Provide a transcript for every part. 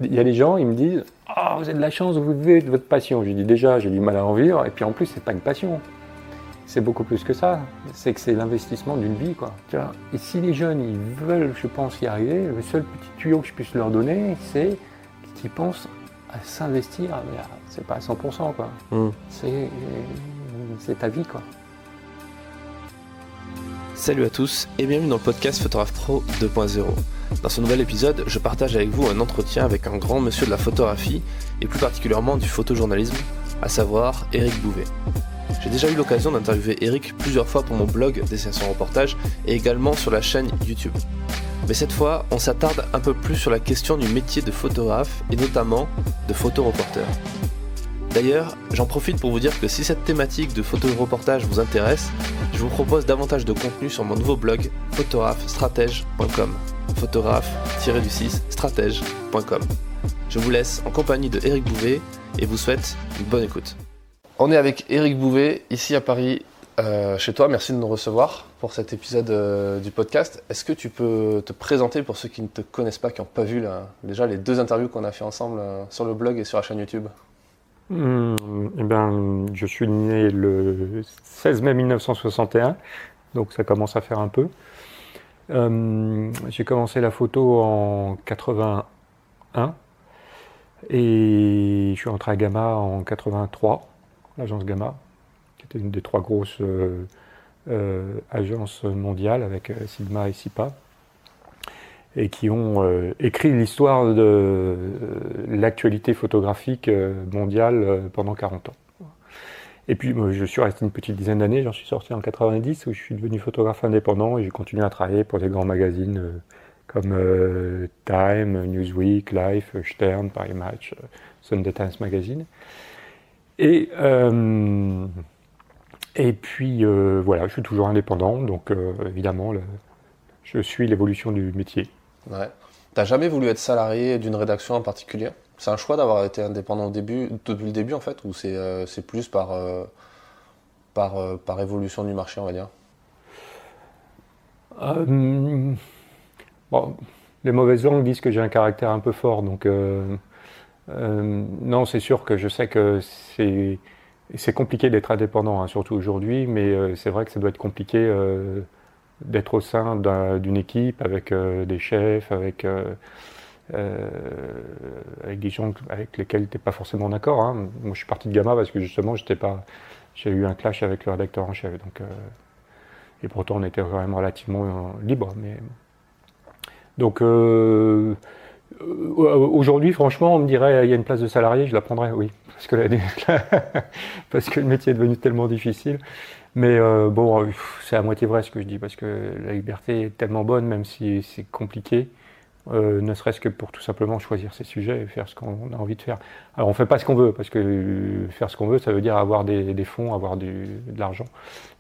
il y a des gens, ils me disent « Ah, vous avez de la chance, vous vivez de votre passion ». Je dis déjà, j'ai du mal à en vivre, et puis en plus, c'est pas une passion. C'est beaucoup plus que ça. C'est que c'est l'investissement d'une vie, quoi. Tu vois. Et si les jeunes, ils veulent, je pense, y arriver, le seul petit tuyau que je puisse leur donner, c'est qu'ils pensent à s'investir, mais c'est pas à 100%, quoi. C'est ta vie, quoi. Salut à tous et bienvenue dans le podcast Photographe Pro 2.0. Dans ce nouvel épisode, je partage avec vous un entretien avec un grand monsieur de la photographie et plus particulièrement du photojournalisme, à savoir Eric Bouvet. J'ai déjà eu l'occasion d'interviewer Eric plusieurs fois pour mon blog Destination Reportage et également sur la chaîne YouTube. Mais cette fois, on s'attarde un peu plus sur la question du métier de photographe et notamment de photoreporter. D'ailleurs, j'en profite pour vous dire que si cette thématique de photoreportage vous intéresse, je vous propose davantage de contenu sur mon nouveau blog photographestratège.com photographe-stratège.com. Je vous laisse en compagnie de Eric Bouvet et vous souhaite une bonne écoute. On est avec Eric Bouvet, ici à Paris, chez toi. Merci de nous recevoir pour cet épisode du podcast. Est-ce que tu peux te présenter pour ceux qui ne te connaissent pas, qui n'ont pas vu déjà les deux interviews qu'on a fait ensemble sur le blog et sur la chaîne YouTube? Je suis né le 16 mai 1961, donc ça commence à faire un peu. J'ai commencé la photo en 81 et je suis entré à Gamma en 83, l'agence Gamma, qui était une des trois grosses agences mondiales avec Sigma et SIPA, et qui ont écrit l'histoire de l'actualité photographique mondiale pendant 40 ans. Et puis je suis resté une petite dizaine d'années, j'en suis sorti en 90 où je suis devenu photographe indépendant et j'ai continué à travailler pour des grands magazines comme Time, Newsweek, Life, Stern, Paris Match, Sunday Times Magazine. Et puis voilà, je suis toujours indépendant, donc évidemment je suis l'évolution du métier. Ouais. T'as jamais voulu être salarié d'une rédaction en particulier? C'est un choix d'avoir été indépendant depuis le début en fait, ou c'est plus par évolution du marché, on va dire? Bon, les mauvaises langues disent que j'ai un caractère un peu fort, donc non, c'est sûr que je sais que c'est compliqué d'être indépendant, hein, surtout aujourd'hui, mais c'est vrai que ça doit être compliqué d'être au sein d'une équipe avec des chefs, avec des gens avec lesquels tu n'es pas forcément d'accord. Hein. Moi, je suis parti de Gamma parce que justement, j'ai eu un clash avec le rédacteur en chef. Donc, et pourtant, on était quand même relativement libre. Donc, aujourd'hui, franchement, on me dirait il y a une place de salarié, je la prendrais, oui. Parce que le métier est devenu tellement difficile. Mais bon, c'est à moitié vrai ce que je dis, parce que la liberté est tellement bonne, même si c'est compliqué, ne serait-ce que pour tout simplement choisir ses sujets et faire ce qu'on a envie de faire. Alors on ne fait pas ce qu'on veut, parce que faire ce qu'on veut, ça veut dire avoir des fonds, avoir de l'argent.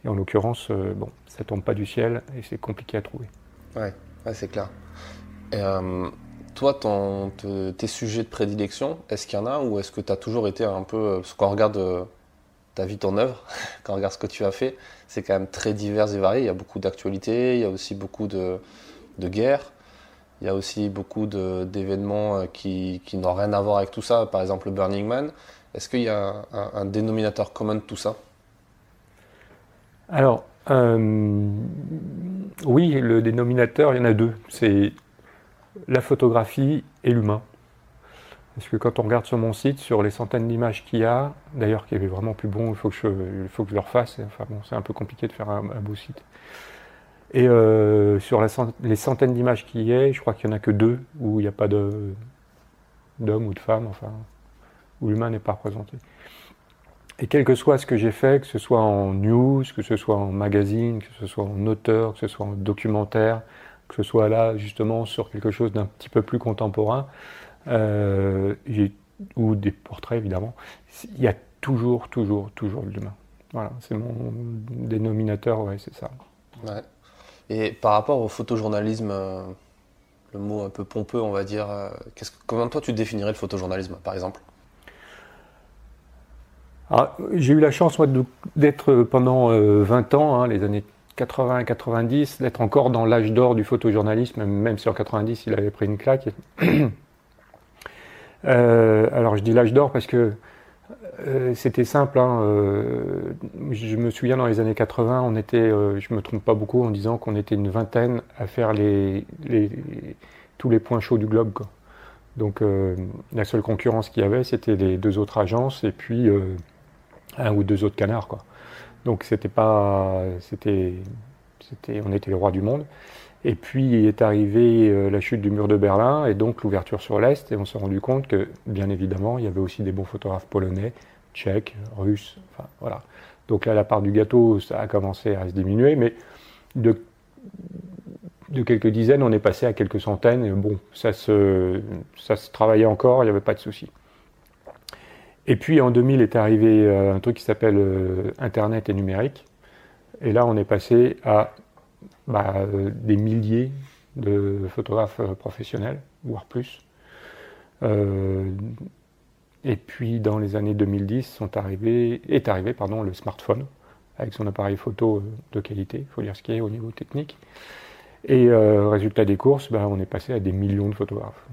Et en l'occurrence, bon, ça ne tombe pas du ciel et c'est compliqué à trouver. Ouais, c'est clair. Et, toi, tes sujets de prédilection, est-ce qu'il y en a, ou est-ce que tu as toujours été un peu... Parce qu'on regarde ta vie, ton œuvre, quand on regarde ce que tu as fait, c'est quand même très divers et varié. Il y a beaucoup d'actualités, il y a aussi beaucoup de guerres, il y a aussi beaucoup d'événements qui n'ont rien à voir avec tout ça, par exemple le Burning Man. Est-ce qu'il y a un dénominateur commun de tout ça? Alors, oui, le dénominateur, il y en a deux. C'est la photographie et l'humain. Parce que quand on regarde sur mon site, sur les centaines d'images qu'il y a, d'ailleurs qui est vraiment plus bon, il faut que je le refasse. Enfin bon, c'est un peu compliqué de faire un beau site. Et sur les centaines d'images qu'il y a, je crois qu'il n'y en a que deux où il n'y a pas d'homme ou de femme, enfin, où l'humain n'est pas représenté. Et quel que soit ce que j'ai fait, que ce soit en news, que ce soit en magazine, que ce soit en auteur, que ce soit en documentaire, que ce soit là justement sur quelque chose d'un petit peu plus contemporain, ou des portraits évidemment, il y a toujours de l'humain. Voilà, c'est mon dénominateur, ouais, c'est ça. Ouais. Et par rapport au photojournalisme, le mot un peu pompeux, on va dire, comment toi tu définirais le photojournalisme, par exemple? Alors, j'ai eu la chance moi, d'être pendant 20 ans, hein, les années 80 et 90, d'être encore dans l'âge d'or du photojournalisme, même si en 90 il avait pris une claque. Alors je dis l'âge d'or parce que c'était simple. Hein, je me souviens dans les années 80, on était, je me trompe pas beaucoup en disant qu'on était une vingtaine à faire tous les points chauds du globe, quoi. Donc la seule concurrence qu'il y avait, c'était les 2 autres agences et puis 1 ou 2 autres canards, quoi. Donc on était les rois du monde. Et puis est arrivée la chute du mur de Berlin et donc l'ouverture sur l'Est. Et on s'est rendu compte que, bien évidemment, il y avait aussi des bons photographes polonais, tchèques, russes. Enfin, voilà. Donc là, la part du gâteau, ça a commencé à se diminuer. Mais de quelques dizaines, on est passé à quelques centaines. Et bon, ça se travaillait encore, il n'y avait pas de souci. Et puis en 2000 est arrivé un truc qui s'appelle Internet et numérique. Et là, on est passé à des milliers de photographes professionnels, voire plus. Et puis dans les années 2010 est arrivé le smartphone avec son appareil photo de qualité, il faut dire ce qu'il y a au niveau technique. Et résultat des courses, on est passé à des millions de photographes.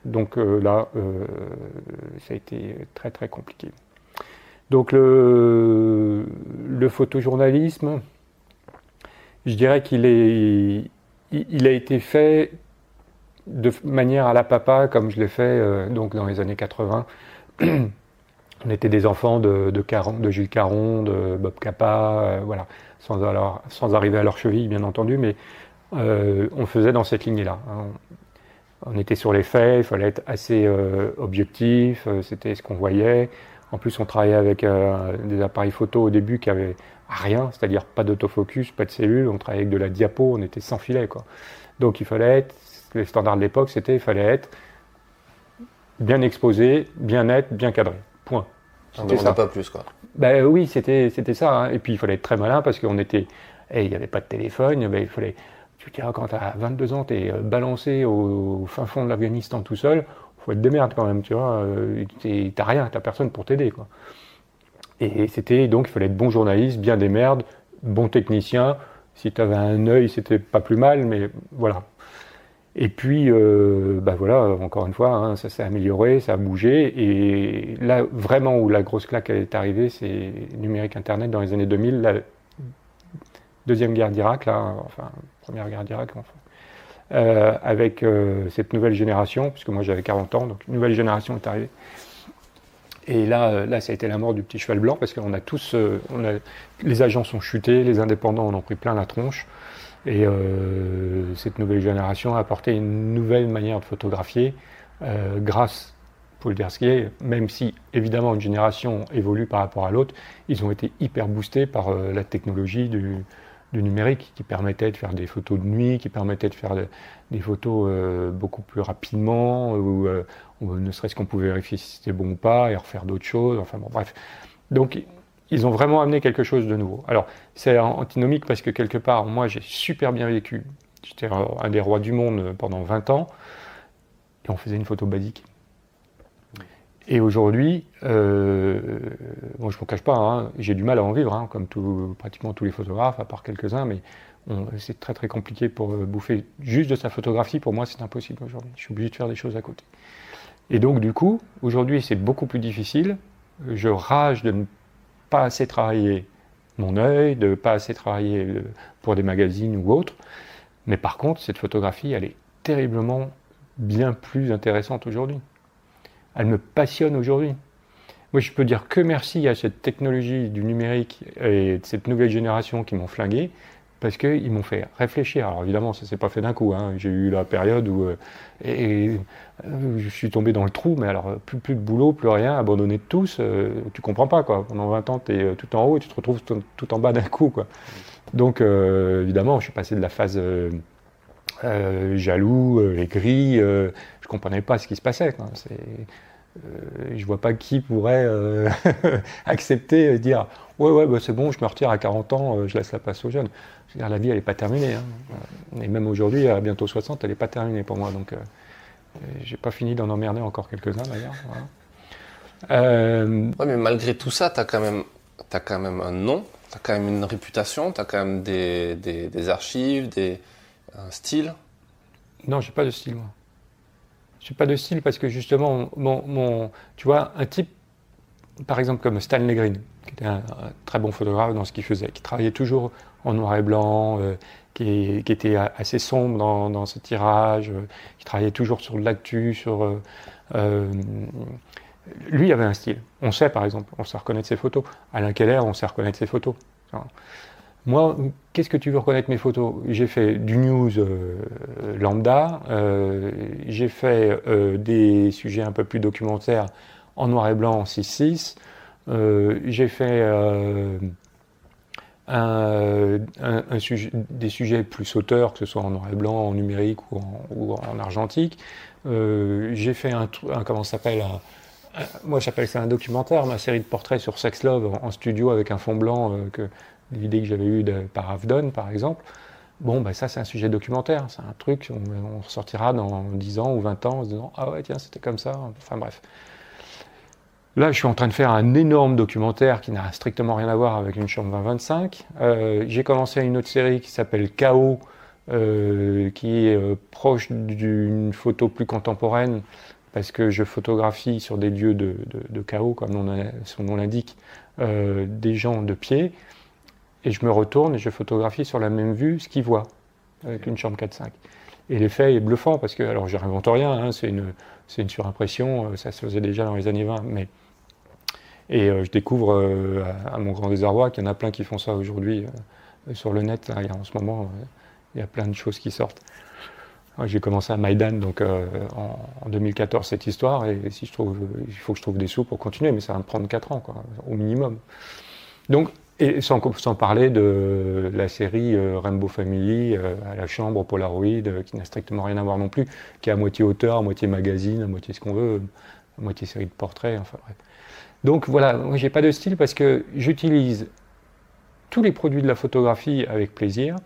Donc là, ça a été très très compliqué. Donc le photojournalisme, je dirais qu'il a été fait de manière à la papa, comme je l'ai fait donc dans les années 80. On était des enfants de Gilles Caron, de Bob Capa, voilà, sans arriver à leur cheville, bien entendu, mais on faisait dans cette lignée-là. Hein. On était sur les faits, il fallait être assez objectif, c'était ce qu'on voyait. En plus, on travaillait avec des appareils photo au début qui avaient rien, c'est-à-dire pas d'autofocus, pas de cellules, on travaillait avec de la diapo, on était sans filet, quoi. Donc il fallait être, les standards de l'époque, il fallait être bien exposé, bien net, bien cadré. Point. On ne demandait pas plus, quoi. Oui, c'était ça. Hein. Et puis il fallait être très malin parce qu'on était, il n'y avait pas de téléphone, il fallait, tu te diras, quand tu as 22 ans, tu es balancé au fin fond de l'Afghanistan tout seul, il faut être des merdes quand même, tu vois, t'as rien, t'as personne pour t'aider, quoi. Et c'était donc, il fallait être bon journaliste, bien des merdes, bon technicien. Si tu avais un œil, c'était pas plus mal, mais voilà. Et puis, voilà, encore une fois, hein, ça s'est amélioré, ça a bougé. Et là, vraiment, où la grosse claque est arrivée, c'est numérique Internet dans les années 2000, la deuxième guerre d'Irak, là, enfin, première guerre d'Irak, enfin, avec cette nouvelle génération, puisque moi j'avais 40 ans, donc une nouvelle génération est arrivée. Et là, ça a été la mort du petit cheval blanc, parce qu'on a tous, les agences ont chuté, les indépendants en ont pris plein la tronche, et cette nouvelle génération a apporté une nouvelle manière de photographier, grâce, pour le dire ce qui est, même si évidemment une génération évolue par rapport à l'autre, ils ont été hyper boostés par la technologie du numérique qui permettait de faire des photos de nuit, qui permettait de faire des photos beaucoup plus rapidement, ou ne serait-ce qu'on pouvait vérifier si c'était bon ou pas et refaire d'autres choses, enfin bon, bref. Donc ils ont vraiment amené quelque chose de nouveau. Alors c'est antinomique parce que quelque part, moi j'ai super bien vécu, j'étais un des rois du monde pendant 20 ans, et on faisait une photo basique. Et aujourd'hui, bon, je ne me cache pas, hein, j'ai du mal à en vivre, hein, comme pratiquement tous les photographes, à part quelques-uns, mais c'est très très compliqué pour bouffer juste de sa photographie. Pour moi, c'est impossible aujourd'hui. Je suis obligé de faire des choses à côté. Et donc, du coup, aujourd'hui, c'est beaucoup plus difficile. Je rage de ne pas assez travailler mon œil, de ne pas assez travailler pour des magazines ou autres. Mais par contre, cette photographie, elle est terriblement bien plus intéressante aujourd'hui. Elle me passionne aujourd'hui. Moi, je peux dire que merci à cette technologie du numérique et de cette nouvelle génération qui m'ont flingué, parce qu'ils m'ont fait réfléchir. Alors évidemment, ça ne s'est pas fait d'un coup. Hein. J'ai eu la période où je suis tombé dans le trou, mais alors plus de boulot, plus rien, abandonné de tous. Tu comprends pas, quoi. Pendant 20 ans, tu es tout en haut et tu te retrouves tout en bas d'un coup, quoi. Donc évidemment, je suis passé de la phase jaloux, aigri, je comprenais pas ce qui se passait, quoi. Je vois pas qui pourrait accepter dire ouais c'est bon, je me retire à 40 ans, je laisse la place aux jeunes. Je veux dire, la vie elle est pas terminée, hein. Et même aujourd'hui à bientôt 60 elle est pas terminée pour moi, donc j'ai pas fini d'en emmerder encore quelques-uns d'ailleurs, voilà. Ouais, mais malgré tout ça, t'as quand même un nom, t'as quand même une réputation, t'as quand même des archives, un style. Non, j'ai pas de style, moi. Je suis pas de style parce que justement, tu vois, un type, par exemple comme Stanley Green, qui était un très bon photographe dans ce qu'il faisait, qui travaillait toujours en noir et blanc, qui était assez sombre dans ses tirages, qui travaillait toujours sur de l'actu, lui, il avait un style. On sait, par exemple, on sait reconnaître ses photos. Alain Keller, on sait reconnaître ses photos. Moi, qu'est-ce que tu veux reconnaître mes photos? J'ai fait du news lambda, j'ai fait des sujets un peu plus documentaires en noir et blanc en 6:6, j'ai fait des sujets plus auteurs, que ce soit en noir et blanc, en numérique ou en argentique. J'ai fait comment ça s'appelle moi j'appelle ça un documentaire, ma série de portraits sur Sex Love en studio avec un fond blanc, l'idée que j'avais eue par Avdon par exemple. Bon, ça c'est un sujet documentaire, c'est un truc, on ressortira dans 10 ans ou 20 ans en se disant ah ouais tiens c'était comme ça, enfin bref. Là je suis en train de faire un énorme documentaire qui n'a strictement rien à voir avec une chambre 20-25. J'ai commencé une autre série qui s'appelle Chaos, qui est proche d'une photo plus contemporaine, parce que je photographie sur des lieux de chaos, comme son nom l'indique, des gens de pied, et je me retourne et je photographie sur la même vue ce qu'ils voient, avec une chambre 4-5. Et l'effet est bluffant, parce que, alors je n'invente rien, hein, c'est une surimpression, ça se faisait déjà dans les années 20, et je découvre à mon grand désarroi qu'il y en a plein qui font ça aujourd'hui sur le net, là, en ce moment, il y a plein de choses qui sortent. J'ai commencé à Maïdan donc, en 2014 cette histoire, et si il faut que je trouve des sous pour continuer, mais ça va me prendre 4 ans quoi, au minimum. Donc, et sans parler de la série Rainbow Family à la chambre, Polaroid, qui n'a strictement rien à voir non plus, qui est à moitié auteur, à moitié magazine, à moitié ce qu'on veut, à moitié série de portraits, enfin bref. Donc voilà, moi j'ai pas de style parce que j'utilise tous les produits de la photographie avec plaisir.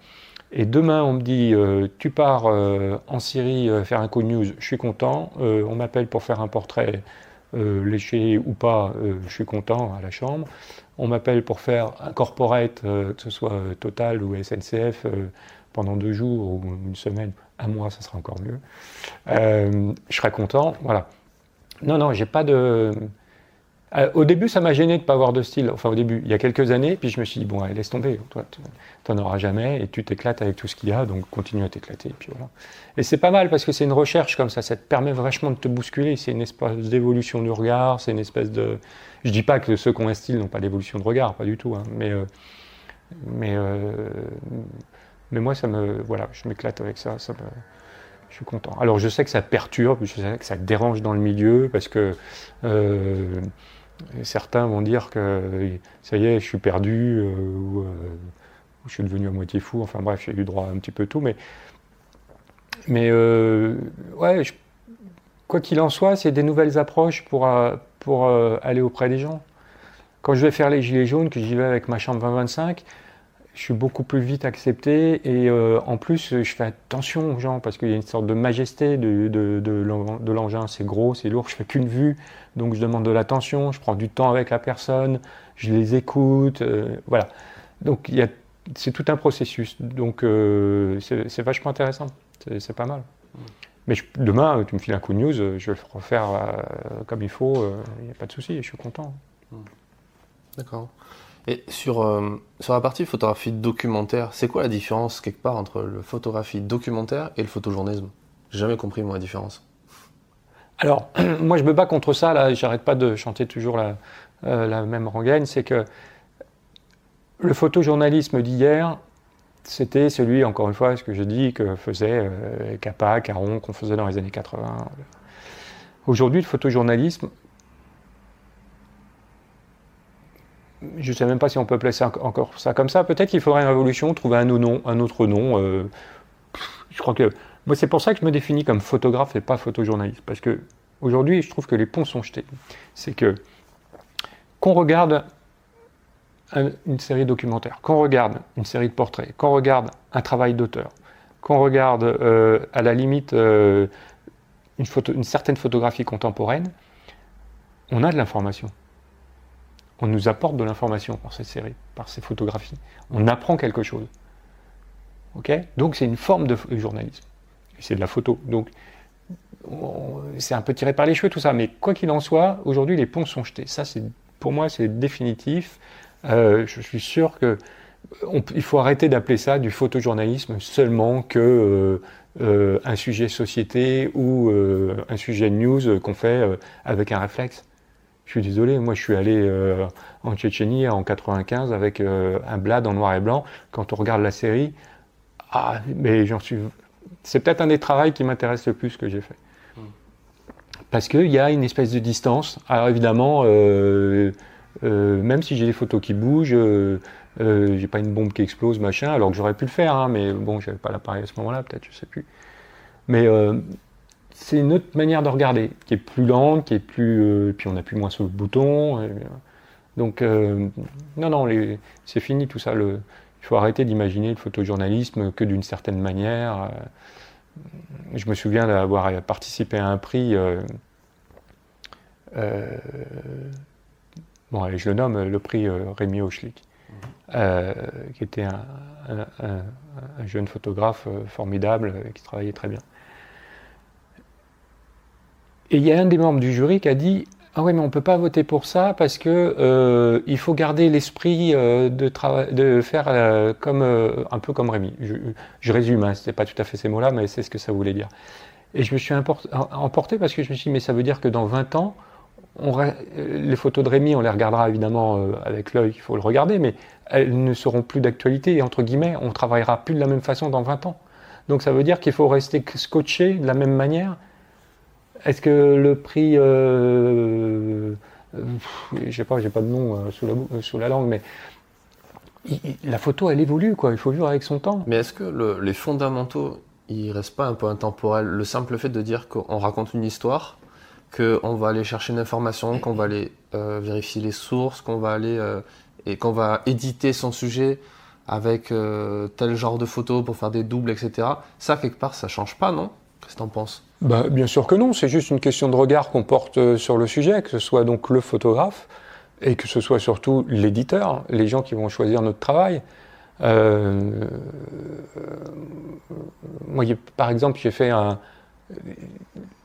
Et demain, on me dit, tu pars en Syrie faire un co-news, je suis content. On m'appelle pour faire un portrait léché ou pas, je suis content à la chambre. On m'appelle pour faire un corporate, que ce soit Total ou SNCF, pendant 2 jours ou une semaine, un mois, ça sera encore mieux. Je serai content, voilà. Non, j'ai pas de... Au début, ça m'a gêné de ne pas avoir de style. Enfin, au début, il y a quelques années, puis je me suis dit, bon, allez, laisse tomber, toi, tu n'en auras jamais, et tu t'éclates avec tout ce qu'il y a, donc continue à t'éclater, et puis voilà. Et c'est pas mal, parce que c'est une recherche comme ça te permet vachement de te bousculer, c'est une espèce d'évolution du regard, c'est une espèce de... Je dis pas que ceux qui ont un style n'ont pas d'évolution de regard, pas du tout, hein, mais moi, voilà, je m'éclate avec ça, je suis content. Alors, je sais que ça perturbe, je sais que ça dérange dans le milieu, parce que... certains vont dire que ça y est, je suis perdu, ou je suis devenu à moitié fou, enfin bref, j'ai eu droit à un petit peu tout, mais ouais, quoi qu'il en soit, c'est des nouvelles approches pour aller auprès des gens. Quand je vais faire les Gilets jaunes, que j'y vais avec ma chambre 20-25, je suis beaucoup plus vite accepté, et en plus je fais attention aux gens parce qu'il y a une sorte de majesté de l'engin, c'est gros, c'est lourd, je fais qu'une vue, donc je demande de l'attention, je prends du temps avec la personne, je les écoute, voilà. Donc c'est tout un processus, donc c'est vachement intéressant, c'est pas mal. Mais demain, tu me files un coup de news, je vais le refaire comme il faut, il n'y a pas de souci, je suis content. D'accord. Et sur la partie photographie documentaire, c'est quoi la différence quelque part entre le photographie documentaire et le photojournalisme? J'ai jamais compris moi la différence. Alors, moi je me bats contre ça, là, j'arrête pas de chanter toujours la même rengaine, c'est que le photojournalisme d'hier, c'était celui, encore une fois, ce que je dis, que faisait Capa, Caron, qu'on faisait dans les années 80. Aujourd'hui, le photojournalisme, je ne sais même pas si on peut appeler ça encore ça comme ça. Peut-être qu'il faudrait une révolution, trouver un autre nom. Je crois que moi, c'est pour ça que je me définis comme photographe et pas photojournaliste. Parce que aujourd'hui, je trouve que les ponts sont jetés. C'est que qu'on regarde une série documentaire, qu'on regarde une série de portraits, qu'on regarde un travail d'auteur, qu'on regarde à la limite une certaine photographie contemporaine, on a de l'information. On nous apporte de l'information par ces séries, par ces photographies. On apprend quelque chose. Okay ? Donc c'est une forme de journalisme. Et c'est de la photo. Donc c'est un peu tiré par les cheveux tout ça, mais quoi qu'il en soit, aujourd'hui les ponts sont jetés. Ça, pour moi, c'est définitif. Je suis sûr que il faut arrêter d'appeler ça du photojournalisme seulement que un sujet société ou un sujet news qu'on fait avec un réflexe. Je suis désolé, moi je suis allé en Tchétchénie en 95 avec un blad en noir et blanc. Quand on regarde la série, mais c'est peut-être un des travaux qui m'intéresse le plus que j'ai fait. Parce qu'il y a une espèce de distance. Alors évidemment, même si j'ai des photos qui bougent, j'ai pas une bombe qui explose, machin, alors que j'aurais pu le faire, hein, mais bon, j'avais pas l'appareil à ce moment-là, peut-être, je sais plus. Mais c'est une autre manière de regarder, qui est plus lente, qui est plus, puis on appuie moins sur le bouton. Donc, non, c'est fini tout ça. Il faut arrêter d'imaginer le photojournalisme que d'une certaine manière. Je me souviens d'avoir participé à un prix. Bon, allez, je le nomme, le prix Rémi Hochlik, qui était un jeune photographe formidable qui travaillait très bien. Et il y a un des membres du jury qui a dit « Ah ouais, mais on ne peut pas voter pour ça parce que il faut garder l'esprit de faire un peu comme Rémi. » Je résume, hein, ce n'était pas tout à fait ces mots-là, mais c'est ce que ça voulait dire. Et je me suis emporté parce que je me suis dit « Mais ça veut dire que dans 20 ans, les photos de Rémi, on les regardera évidemment avec l'œil qu'il faut le regarder, mais elles ne seront plus d'actualité et entre guillemets, on ne travaillera plus de la même façon dans 20 ans. Donc ça veut dire qu'il faut rester scotché de la même manière. Est-ce que le prix, je sais pas, j'ai pas de nom sous la langue, mais la photo, elle évolue, quoi. Il faut vivre avec son temps. Mais est-ce que les fondamentaux, ils restent pas un peu intemporels? Le simple fait de dire qu'on raconte une histoire, qu'on va aller chercher une information, qu'on va aller vérifier les sources, qu'on va aller et qu'on va éditer son sujet avec tel genre de photos pour faire des doubles, etc. Ça, quelque part, ça change pas, non? Qu'est-ce que t'en penses? Bien sûr que non, c'est juste une question de regard qu'on porte sur le sujet, que ce soit donc le photographe et que ce soit surtout l'éditeur, les gens qui vont choisir notre travail. Moi, par exemple, j'ai fait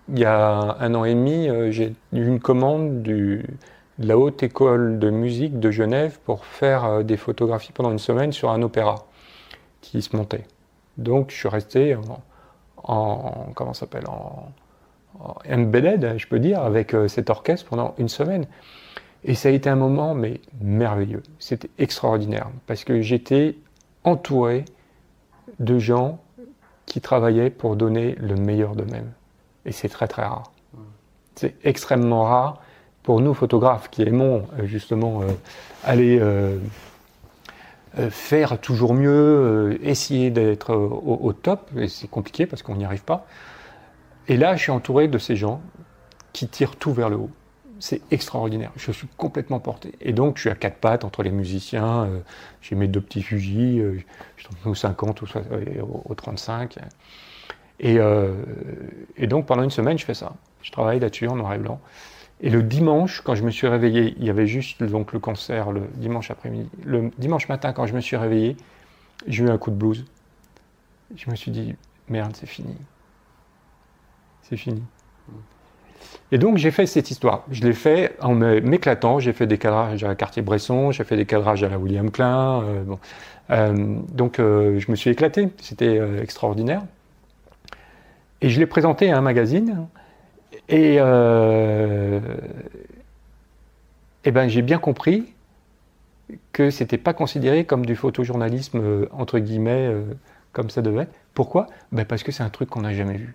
il y a 1 an et demi, j'ai eu une commande de la Haute École de musique de Genève pour faire des photographies pendant une semaine sur un opéra qui se montait. Donc je suis resté en embedded, je peux dire, avec cet orchestre pendant une semaine. Et ça a été un moment mais merveilleux. C'était extraordinaire parce que j'étais entouré de gens qui travaillaient pour donner le meilleur d'eux-mêmes. Et c'est très très rare. C'est extrêmement rare pour nous photographes qui aimons justement aller faire toujours mieux, essayer d'être au top, et c'est compliqué parce qu'on n'y arrive pas. Et là, je suis entouré de ces gens qui tirent tout vers le haut. C'est extraordinaire, je suis complètement porté. Et donc, je suis à 4 pattes entre les musiciens, j'ai mes 2 petits Fuji, je suis au 50 ou au 35. Et donc, pendant une semaine, je fais ça. Je travaille là-dessus en noir et blanc. Et le dimanche, quand je me suis réveillé, il y avait juste donc, le concert le dimanche après-midi. Le dimanche matin, quand je me suis réveillé, j'ai eu un coup de blues. Je me suis dit, merde, c'est fini. C'est fini. Et donc, j'ai fait cette histoire. Je l'ai fait en m'éclatant. J'ai fait des cadrages à la Cartier-Bresson, j'ai fait des cadrages à la William Klein. Donc, je me suis éclaté. C'était extraordinaire. Et je l'ai présenté à un magazine. Et j'ai bien compris que c'était pas considéré comme du photojournalisme entre guillemets comme ça devait être. Pourquoi ? Parce que c'est un truc qu'on n'a jamais vu.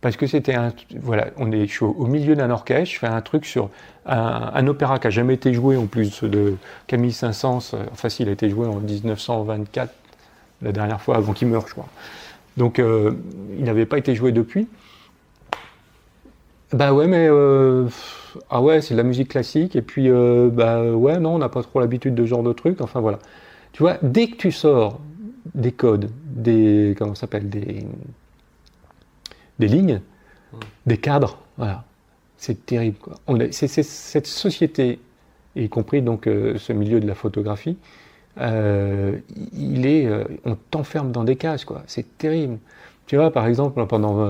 Parce que c'était je suis au milieu d'un orchestre, je fais un truc sur un opéra qui n'a jamais été joué en plus de Camille Saint-Saëns. Enfin, il a été joué en 1924, la dernière fois avant qu'il meure, je crois. Donc, il n'avait pas été joué depuis. C'est de la musique classique, et puis, non, on n'a pas trop l'habitude de ce genre de truc, enfin voilà. Tu vois, dès que tu sors des codes, des lignes, des cadres, voilà, c'est terrible, quoi. C'est cette société, y compris donc ce milieu de la photographie, on t'enferme dans des cases, quoi, c'est terrible. Tu vois, par exemple, pendant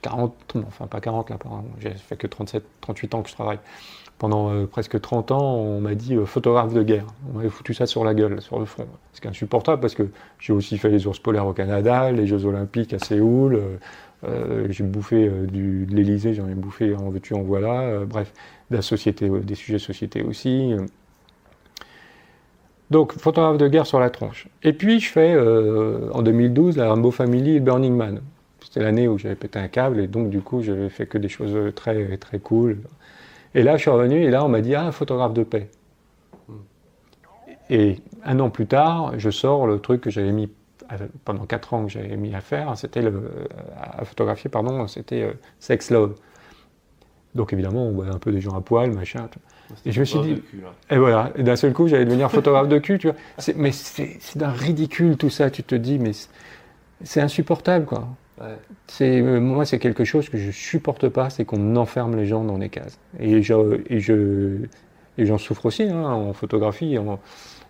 40, enfin pas 40 là, j'ai fait que 37, 38 ans que je travaille. Pendant presque 30 ans, on m'a dit photographe de guerre. On m'avait foutu ça sur la gueule, sur le front. C'est insupportable parce que j'ai aussi fait les ours polaires au Canada, les Jeux Olympiques à Séoul, j'ai bouffé de l'Élysée, j'en ai bouffé en veux-tu, en voilà, bref, de la société, des sujets de société aussi. Donc, photographe de guerre sur la tronche. Et puis, je fais, en 2012, la Rambo Family et Burning Man. C'était l'année où j'avais pété un câble, et donc, du coup, je fais que des choses très, très cool. Et là, je suis revenu, et là, on m'a dit, ah, photographe de paix. Et un an plus tard, je sors le truc que j'avais mis, pendant 4 ans que j'avais mis à faire, c'était à photographier, pardon, c'était Sex Love. Donc, évidemment, on voit un peu des gens à poil, machin, tout. Et je me suis dit, et voilà, et d'un seul coup, j'allais devenir photographe de cul, tu vois. Mais c'est d'un ridicule tout ça, tu te dis, mais c'est insupportable, quoi. Ouais. Moi, c'est quelque chose que je supporte pas, c'est qu'on enferme les gens dans des cases. Et j'en souffre aussi, hein, en photographie,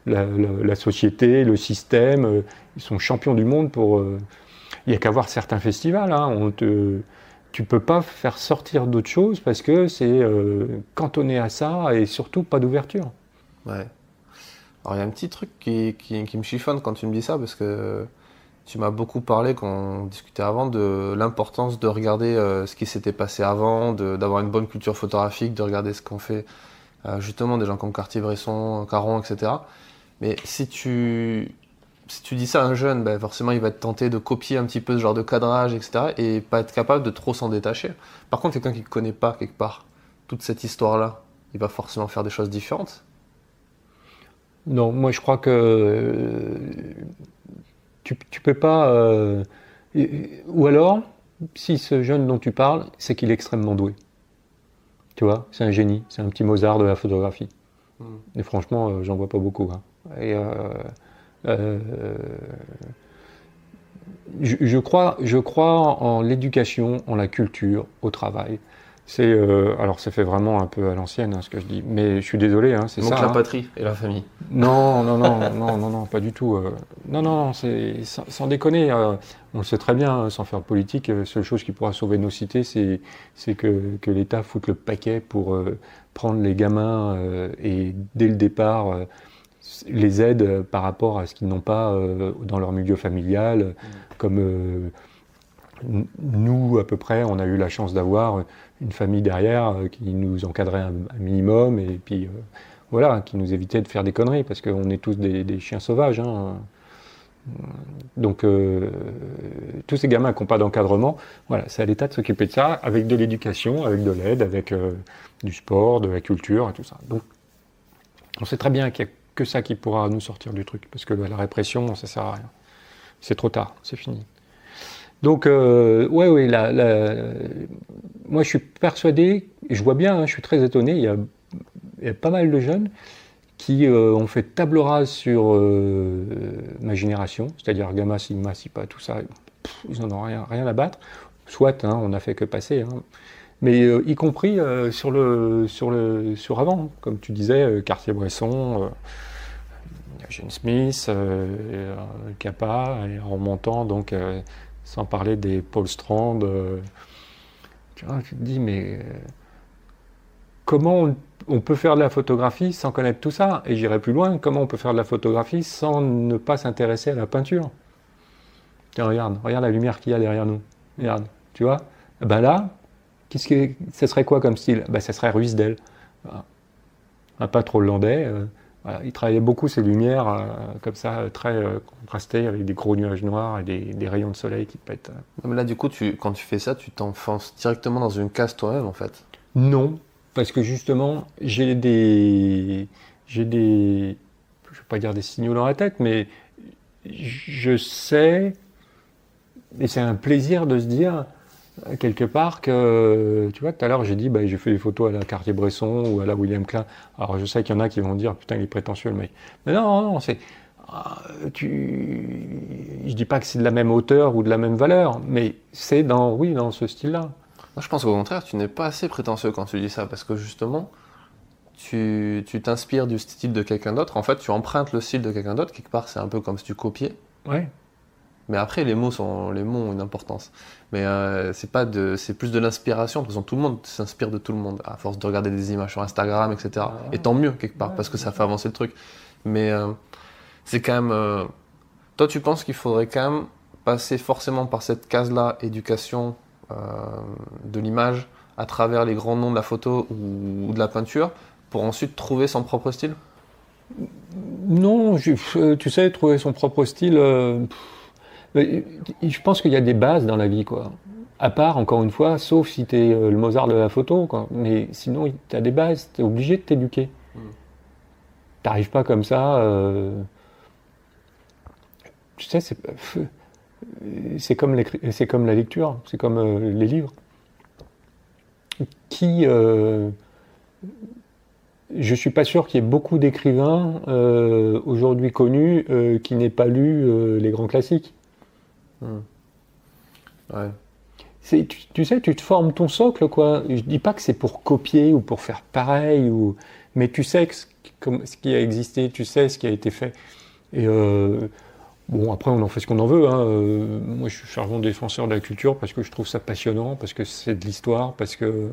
la société, le système, ils sont champions du monde pour. Il n'y a qu'à voir certains festivals, hein, tu peux pas faire sortir d'autres choses parce que c'est cantonné à ça et surtout pas d'ouverture. Ouais. Alors il y a un petit truc qui me chiffonne quand tu me dis ça, parce que tu m'as beaucoup parlé quand on discutait avant de l'importance de regarder ce qui s'était passé avant, d'avoir une bonne culture photographique, de regarder ce qu'ont fait justement des gens comme Cartier-Bresson, Caron, etc. Mais si tu dis ça à un jeune, ben forcément il va être tenté de copier un petit peu ce genre de cadrage, etc. et pas être capable de trop s'en détacher. Par contre, quelqu'un qui ne connaît pas quelque part toute cette histoire-là, il va forcément faire des choses différentes. Non, moi je crois que tu peux pas. Ou alors, si ce jeune dont tu parles, c'est qu'il est extrêmement doué. Tu vois, c'est un génie, c'est un petit Mozart de la photographie. Et franchement, j'en vois pas beaucoup. Hein. Et je crois en l'éducation, en la culture, au travail. Alors ça fait vraiment un peu à l'ancienne hein, ce que je dis, mais je suis désolé, hein, c'est ça. Donc la patrie et la famille. Non, pas du tout. Non, c'est sans déconner. On le sait très bien, sans faire de politique, la seule chose qui pourra sauver nos cités, c'est que l'État foute le paquet pour prendre les gamins et dès le départ les aide par rapport à ce qu'ils n'ont pas dans leur milieu familial, comme nous à peu près, on a eu la chance d'avoir une famille derrière qui nous encadrait un minimum et puis voilà, qui nous évitait de faire des conneries parce qu'on est tous des chiens sauvages. Hein. Donc tous ces gamins qui n'ont pas d'encadrement, voilà, c'est à l'État de s'occuper de ça avec de l'éducation, avec de l'aide, avec du sport, de la culture et tout ça. Donc on sait très bien qu'il n'y a que ça qui pourra nous sortir du truc parce que la répression, ça sert à rien. C'est trop tard, c'est fini. Donc, moi je suis persuadé, et je vois bien, hein, je suis très étonné, il y a pas mal de jeunes qui ont fait table rase sur ma génération, c'est-à-dire Gamma, Sigma, Sipa, tout ça, ils n'en ont rien à battre. Soit, hein, on n'a fait que passer, hein. Mais y compris sur avant, hein, comme tu disais, Cartier-Bresson, Gene Smith, Kappa, et en remontant donc. Sans parler des Paul Strand, tu te dis, mais comment on peut faire de la photographie sans connaître tout ça? Et j'irai plus loin, comment on peut faire de la photographie sans ne pas s'intéresser à la peinture? Tiens, regarde la lumière qu'il y a derrière nous. Regarde, tu vois? Ben là, ça serait quoi comme style? Ben, ça serait Ruysdael, un peintre hollandais. Voilà, il travaillait beaucoup ces lumières comme ça, très contrastées, avec des gros nuages noirs et des rayons de soleil qui pètent. Mais là, du coup, quand tu fais ça, tu t'enfonces directement dans une case toi-même, en fait. Non, parce que justement, j'ai des, je vais pas dire des signaux dans la tête, mais je sais, et c'est un plaisir de se dire, quelque part que, tu vois, tout à l'heure j'ai dit, j'ai fait des photos à la Cartier-Bresson ou à la William Klein. Alors je sais qu'il y en a qui vont dire, putain, il est prétentieux le mec. Mais non, c'est, je dis pas que c'est de la même hauteur ou de la même valeur, mais c'est dans ce style-là. Moi je pense qu'au contraire, tu n'es pas assez prétentieux quand tu dis ça, parce que justement, tu t'inspires du style de quelqu'un d'autre. En fait, tu empruntes le style de quelqu'un d'autre. Quelque part, c'est un peu comme si tu copiais. Ouais. Mais après, les mots ont une importance. Mais c'est plus de l'inspiration. De toute façon, tout le monde s'inspire de tout le monde, à force de regarder des images sur Instagram, etc. Et tant mieux, quelque part, parce que ça fait avancer le truc. Mais c'est quand même... Toi, tu penses qu'il faudrait quand même passer forcément par cette case-là, éducation de l'image, à travers les grands noms de la photo ou de la peinture, pour ensuite trouver son propre style? Non, tu sais, trouver son propre style, je pense qu'il y a des bases dans la vie, quoi. À part, encore une fois, sauf si t'es le Mozart de la photo, quoi. Mais sinon, t'as des bases, t'es obligé de t'éduquer. T'arrives pas comme ça... Tu sais, c'est comme la lecture, c'est comme les livres. Je suis pas sûr qu'il y ait beaucoup d'écrivains aujourd'hui connus qui n'aient pas lu les grands classiques. Ouais. Tu sais, tu te formes ton socle, quoi. Je dis pas que c'est pour copier ou pour faire pareil, mais tu sais ce qui a existé, tu sais ce qui a été fait. Et bon, après, on en fait ce qu'on en veut. Hein. Moi, je suis fervent défenseur de la culture parce que je trouve ça passionnant, parce que c'est de l'histoire, parce que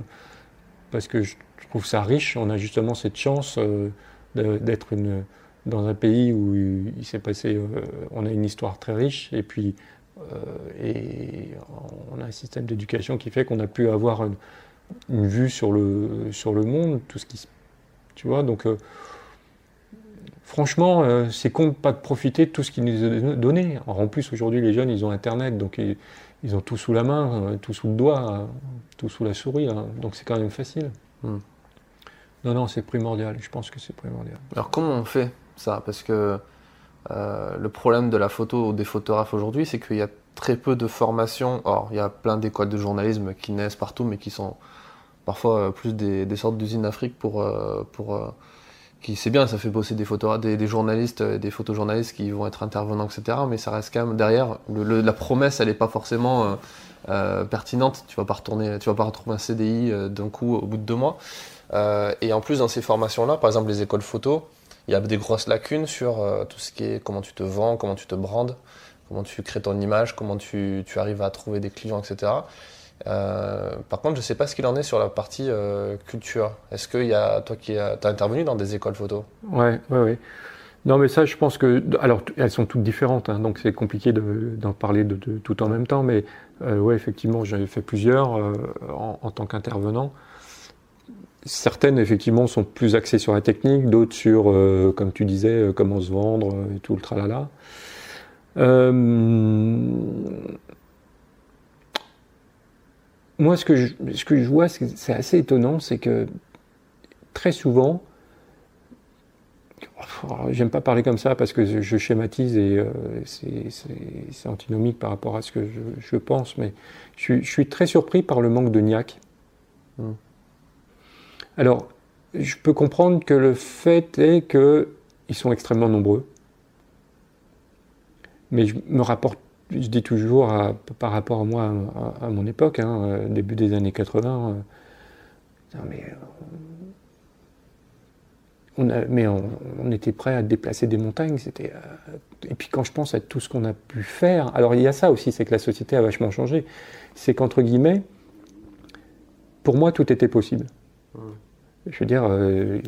je trouve ça riche. On a justement cette chance d'être dans un pays où il s'est passé... on a une histoire très riche, et puis on a un système d'éducation qui fait qu'on a pu avoir une vue sur le monde, tout ce qui... Tu vois, donc... Franchement, c'est con de pas profiter de tout ce qui nous est donné. Alors, en plus, aujourd'hui, les jeunes, ils ont Internet, donc ils ont tout sous la main, tout sous le doigt, tout sous la souris, hein, donc c'est quand même facile. Non, c'est primordial, je pense que c'est primordial. Alors comment on fait ça? Parce que le problème de la photo ou des photographes aujourd'hui, c'est qu'il y a très peu de formations. Or, il y a plein d'écoles de journalisme qui naissent partout, mais qui sont parfois plus des sortes d'usines d'Afrique c'est bien, ça fait bosser des journalistes, des photojournalistes qui vont être intervenants, etc. Mais ça reste quand même derrière. La promesse, elle n'est pas forcément pertinente. Tu vas pas retrouver un CDI d'un coup au bout de 2 mois. Et en plus, dans ces formations-là, par exemple les écoles photo, il y a des grosses lacunes sur tout ce qui est comment tu te vends, comment tu te brandes, comment tu crées ton image, comment tu arrives à trouver des clients, etc. Par contre, je ne sais pas ce qu'il en est sur la partie culture. Est-ce que toi qui as intervenu dans des écoles photo? Ouais. Non, mais ça, je pense que... Alors, elles sont toutes différentes, hein, donc c'est compliqué d'en parler de tout en même temps, mais ouais, effectivement, j'en ai fait plusieurs en tant qu'intervenant. Certaines, effectivement, sont plus axées sur la technique, d'autres sur, comme tu disais, comment se vendre et tout le tralala. Moi, ce que je vois, c'est assez étonnant, c'est que très souvent, j'aime pas parler comme ça parce que je schématise et c'est antinomique par rapport à ce que je pense, mais je suis très surpris par le manque de niaque. Alors, je peux comprendre que le fait est qu'ils sont extrêmement nombreux, mais je dis toujours, par rapport à moi, à mon époque, début des années 80, on était prêt à déplacer des montagnes. Et puis quand je pense à tout ce qu'on a pu faire, alors il y a ça aussi, c'est que la société a vachement changé. C'est qu'entre guillemets, pour moi, tout était possible. Je veux dire,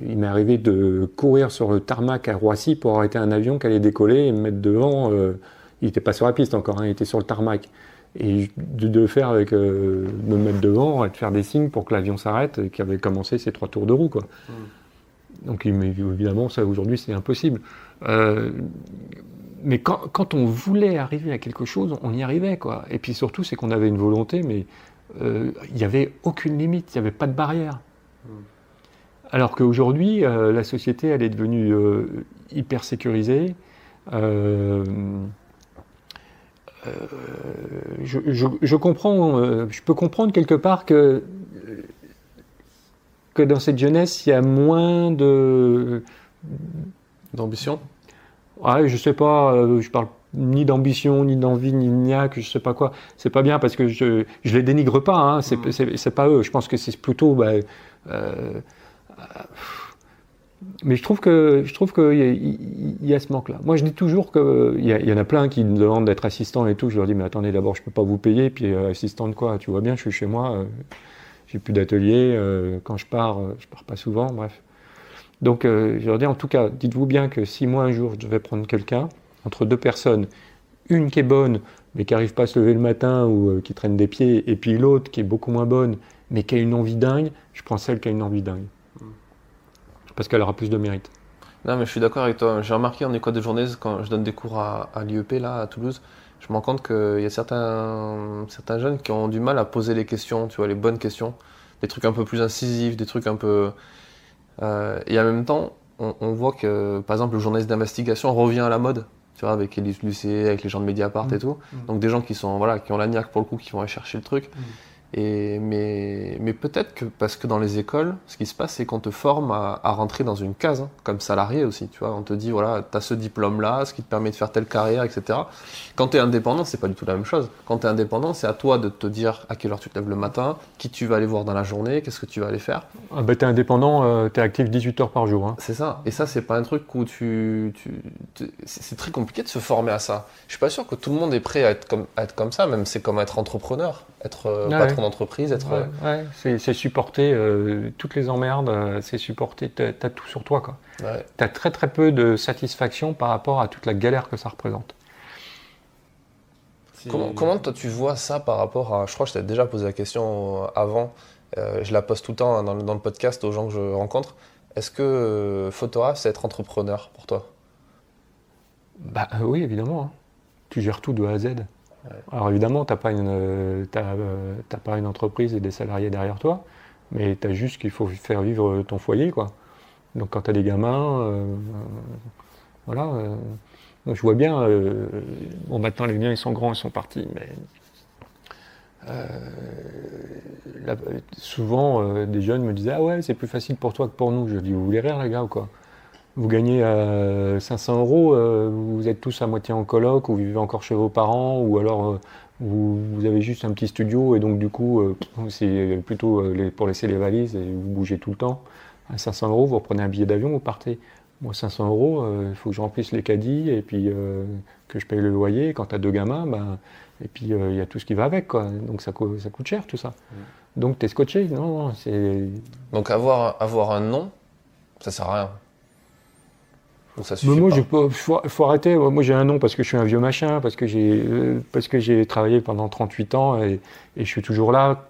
il m'est arrivé de courir sur le tarmac à Roissy pour arrêter un avion qui allait décoller et me mettre devant. Il n'était pas sur la piste encore, il était sur le tarmac. Et de faire avec me mettre devant et de faire des signes pour que l'avion s'arrête, qui avait commencé ses 3 tours de roue, quoi. Donc évidemment, ça aujourd'hui, c'est impossible. Mais quand on voulait arriver à quelque chose, on y arrivait, quoi. Et puis surtout, c'est qu'on avait une volonté, mais il n'y avait aucune limite, il n'y avait pas de barrière. Alors qu'aujourd'hui, la société, elle est devenue hyper sécurisée. Je comprends, je peux comprendre quelque part que dans cette jeunesse, il y a moins d'ambition. Ouais, je sais pas, je parle ni d'ambition, ni d'envie, ni de niaque, je sais pas quoi. C'est pas bien parce que je les dénigre pas, hein, c'est pas eux. Je pense que c'est plutôt Mais je trouve qu'il y a ce manque-là. Moi, je dis toujours qu'il y en a plein qui me demandent d'être assistant et tout. Je leur dis, mais attendez, d'abord, je ne peux pas vous payer. Puis assistant de quoi? Tu vois bien, je suis chez moi, j'ai plus d'atelier. Quand je pars pas souvent, bref. Donc, je leur dis, en tout cas, dites-vous bien que si moi, un jour, je devais prendre quelqu'un, entre deux personnes, une qui est bonne, mais qui n'arrive pas à se lever le matin ou qui traîne des pieds, et puis l'autre qui est beaucoup moins bonne, mais qui a une envie dingue, je prends celle qui a une envie dingue. Parce qu'elle aura plus de mérite. Non, mais je suis d'accord avec toi. J'ai remarqué en école de journée, quand je donne des cours à l'IEP, là, à Toulouse, je me rends compte qu'il y a certains jeunes qui ont du mal à poser les questions, tu vois, les bonnes questions. Des trucs un peu plus incisifs, des trucs un peu... et en même temps, on voit que, par exemple, le journaliste d'investigation revient à la mode, tu vois, avec Élise Lucet, avec les gens de Mediapart et tout. Donc des gens qui ont la niaque pour le coup, qui vont aller chercher le truc. Mais peut-être que parce que dans les écoles, ce qui se passe, c'est qu'on te forme à rentrer dans une case, hein, comme salarié aussi. Tu vois, on te dit, voilà, tu as ce diplôme-là, ce qui te permet de faire telle carrière, etc. Quand tu es indépendant, c'est pas du tout la même chose. Quand tu es indépendant, c'est à toi de te dire à quelle heure tu te lèves le matin, qui tu vas aller voir dans la journée, qu'est-ce que tu vas aller faire. Ah bah, tu es indépendant, tu es actif 18 heures par jour. Hein. C'est ça. Et ça, c'est pas un truc où c'est très compliqué de se former à ça. Je suis pas sûr que tout le monde est prêt à être comme ça, même c'est comme être entrepreneur, être patron d'entreprise, être... c'est supporter toutes les emmerdes, c'est supporter, t'as tout sur toi, quoi. Ouais. T'as très très peu de satisfaction par rapport à toute la galère que ça représente. Comment toi tu vois ça par rapport à... Je crois que je t'ai déjà posé la question avant, je la pose tout le temps dans le podcast aux gens que je rencontre. Est-ce que photographe, c'est être entrepreneur pour toi? Bah oui, évidemment. Hein. Tu gères tout de A à Z. Ouais. Alors évidemment, t'as pas une entreprise et des salariés derrière toi, mais t'as juste qu'il faut faire vivre ton foyer, quoi. Donc quand t'as des gamins, voilà. Je vois bien. Bon, maintenant les miens ils sont grands, ils sont partis, mais souvent des jeunes me disaient, ah ouais, c'est plus facile pour toi que pour nous. Je dis, vous voulez rire les gars ou quoi? Vous gagnez 500 euros, vous êtes tous à moitié en coloc, ou vous vivez encore chez vos parents, ou alors vous avez juste un petit studio et donc du coup c'est plutôt pour laisser les valises et vous bougez tout le temps. À 500 euros, vous reprenez un billet d'avion, vous partez. Moi 500 euros, il faut que je remplisse les caddies et puis que je paye le loyer. Quand tu as deux gamins, et puis il y a tout ce qui va avec, quoi. Donc ça coûte cher tout ça. Donc tu es scotché, non, c'est... Donc avoir un nom, ça sert à rien. Ça suffit moi, pas. faut arrêter. Moi, j'ai un nom parce que je suis un vieux machin, parce que j'ai travaillé pendant 38 ans et je suis toujours là,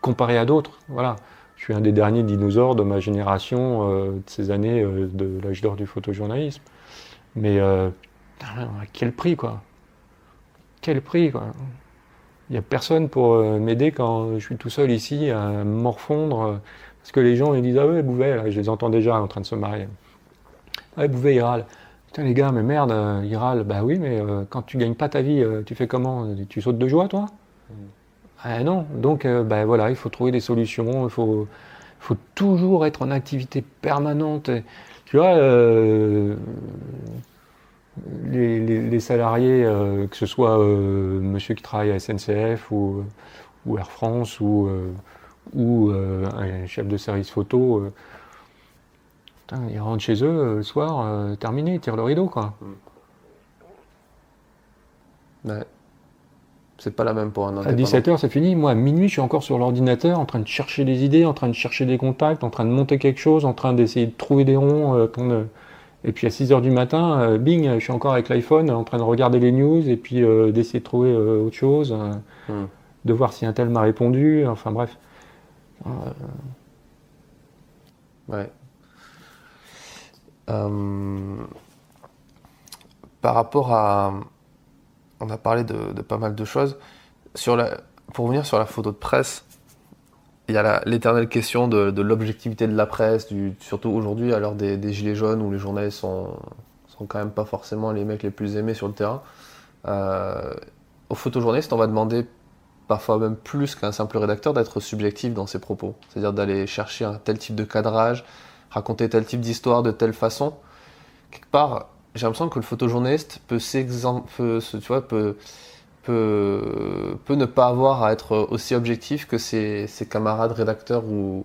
comparé à d'autres. Voilà. Je suis un des derniers dinosaures de ma génération, de ces années de l'âge d'or du photojournalisme. Mais à quel prix, quoi? Quel prix, quoi? Il n'y a personne pour m'aider quand je suis tout seul ici à me morfondre. Parce que les gens ils disent, ah ouais, Bouvet, là, je les entends déjà en train de se marier. Ouais, Bouvet, il râle. Putain, les gars, mais merde, il râle. Bah oui, mais quand tu gagnes pas ta vie, tu fais comment? Tu sautes de joie, toi? Non. Donc, voilà, il faut trouver des solutions. Il faut toujours être en activité permanente. Et, tu vois, les salariés, que ce soit monsieur qui travaille à SNCF ou Air France ou un chef de service photo, ils rentrent chez eux le soir, terminé, ils tirent le rideau, quoi. Ouais. C'est pas la même pour un indépendant. À 17h, c'est fini. Moi, à minuit, je suis encore sur l'ordinateur, en train de chercher des idées, en train de chercher des contacts, en train de monter quelque chose, en train d'essayer de trouver des ronds. Et puis à 6h du matin, bing, je suis encore avec l'iPhone, en train de regarder les news, et puis d'essayer de trouver autre chose, de voir si un tel m'a répondu, enfin bref. Ouais. Par rapport à... On a parlé de pas mal de choses. Pour revenir sur la photo de presse, il y a l'éternelle question de l'objectivité de la presse, surtout aujourd'hui à l'heure des gilets jaunes où les journalistes sont quand même pas forcément les mecs les plus aimés sur le terrain. Aux photojournalistes, on va demander parfois même plus qu'un simple rédacteur d'être subjectif dans ses propos. C'est-à-dire d'aller chercher un tel type de cadrage, raconter tel type d'histoire de telle façon. Quelque part, j'ai l'impression que le photojournaliste peut ne pas avoir à être aussi objectif que ses camarades rédacteurs ou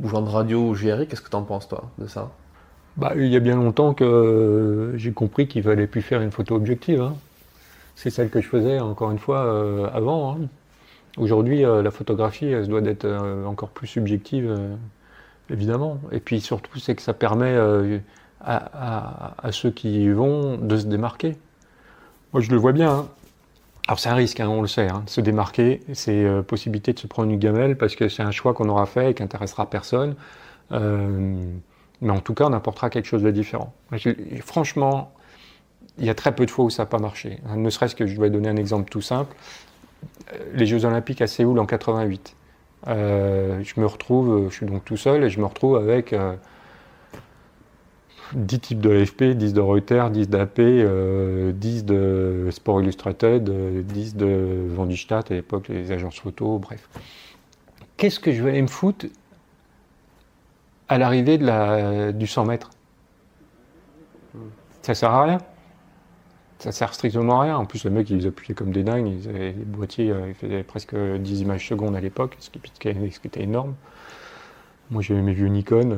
ou genre de radio ou JRI, qu'est-ce que t'en penses toi de ça? Il y a bien longtemps que j'ai compris qu'il fallait plus faire une photo objective, hein. C'est celle que je faisais, encore une fois, avant, hein. Aujourd'hui, la photographie, elle se doit d'être encore plus subjective, évidemment. Et puis surtout, c'est que ça permet à ceux qui y vont de se démarquer. Moi, je le vois bien, hein. Alors c'est un risque, hein, on le sait, hein, de se démarquer, c'est possibilité de se prendre une gamelle parce que c'est un choix qu'on aura fait et qui n'intéressera personne. Mais en tout cas, on apportera quelque chose de différent. Et franchement, il y a très peu de fois où ça n'a pas marché. Ne serait-ce que je vais donner un exemple tout simple. Les Jeux Olympiques à Séoul en 88. Je me retrouve, je suis donc tout seul et je me retrouve avec 10 types de AFP, 10 de Reuters, 10 d'AP, 10 de Sport Illustrated, 10 de Vendu Stat, à l'époque les agences photo, bref. Qu'est-ce que je vais aller me foutre à l'arrivée du 100 mètres? Ça sert à rien. Ça sert strictement à rien. En plus, les mecs, ils appuyaient comme des dingues. Ils avaient les boîtiers, ils faisaient presque 10 images secondes à l'époque, ce qui était énorme. Moi, j'avais mes vieux Nikon.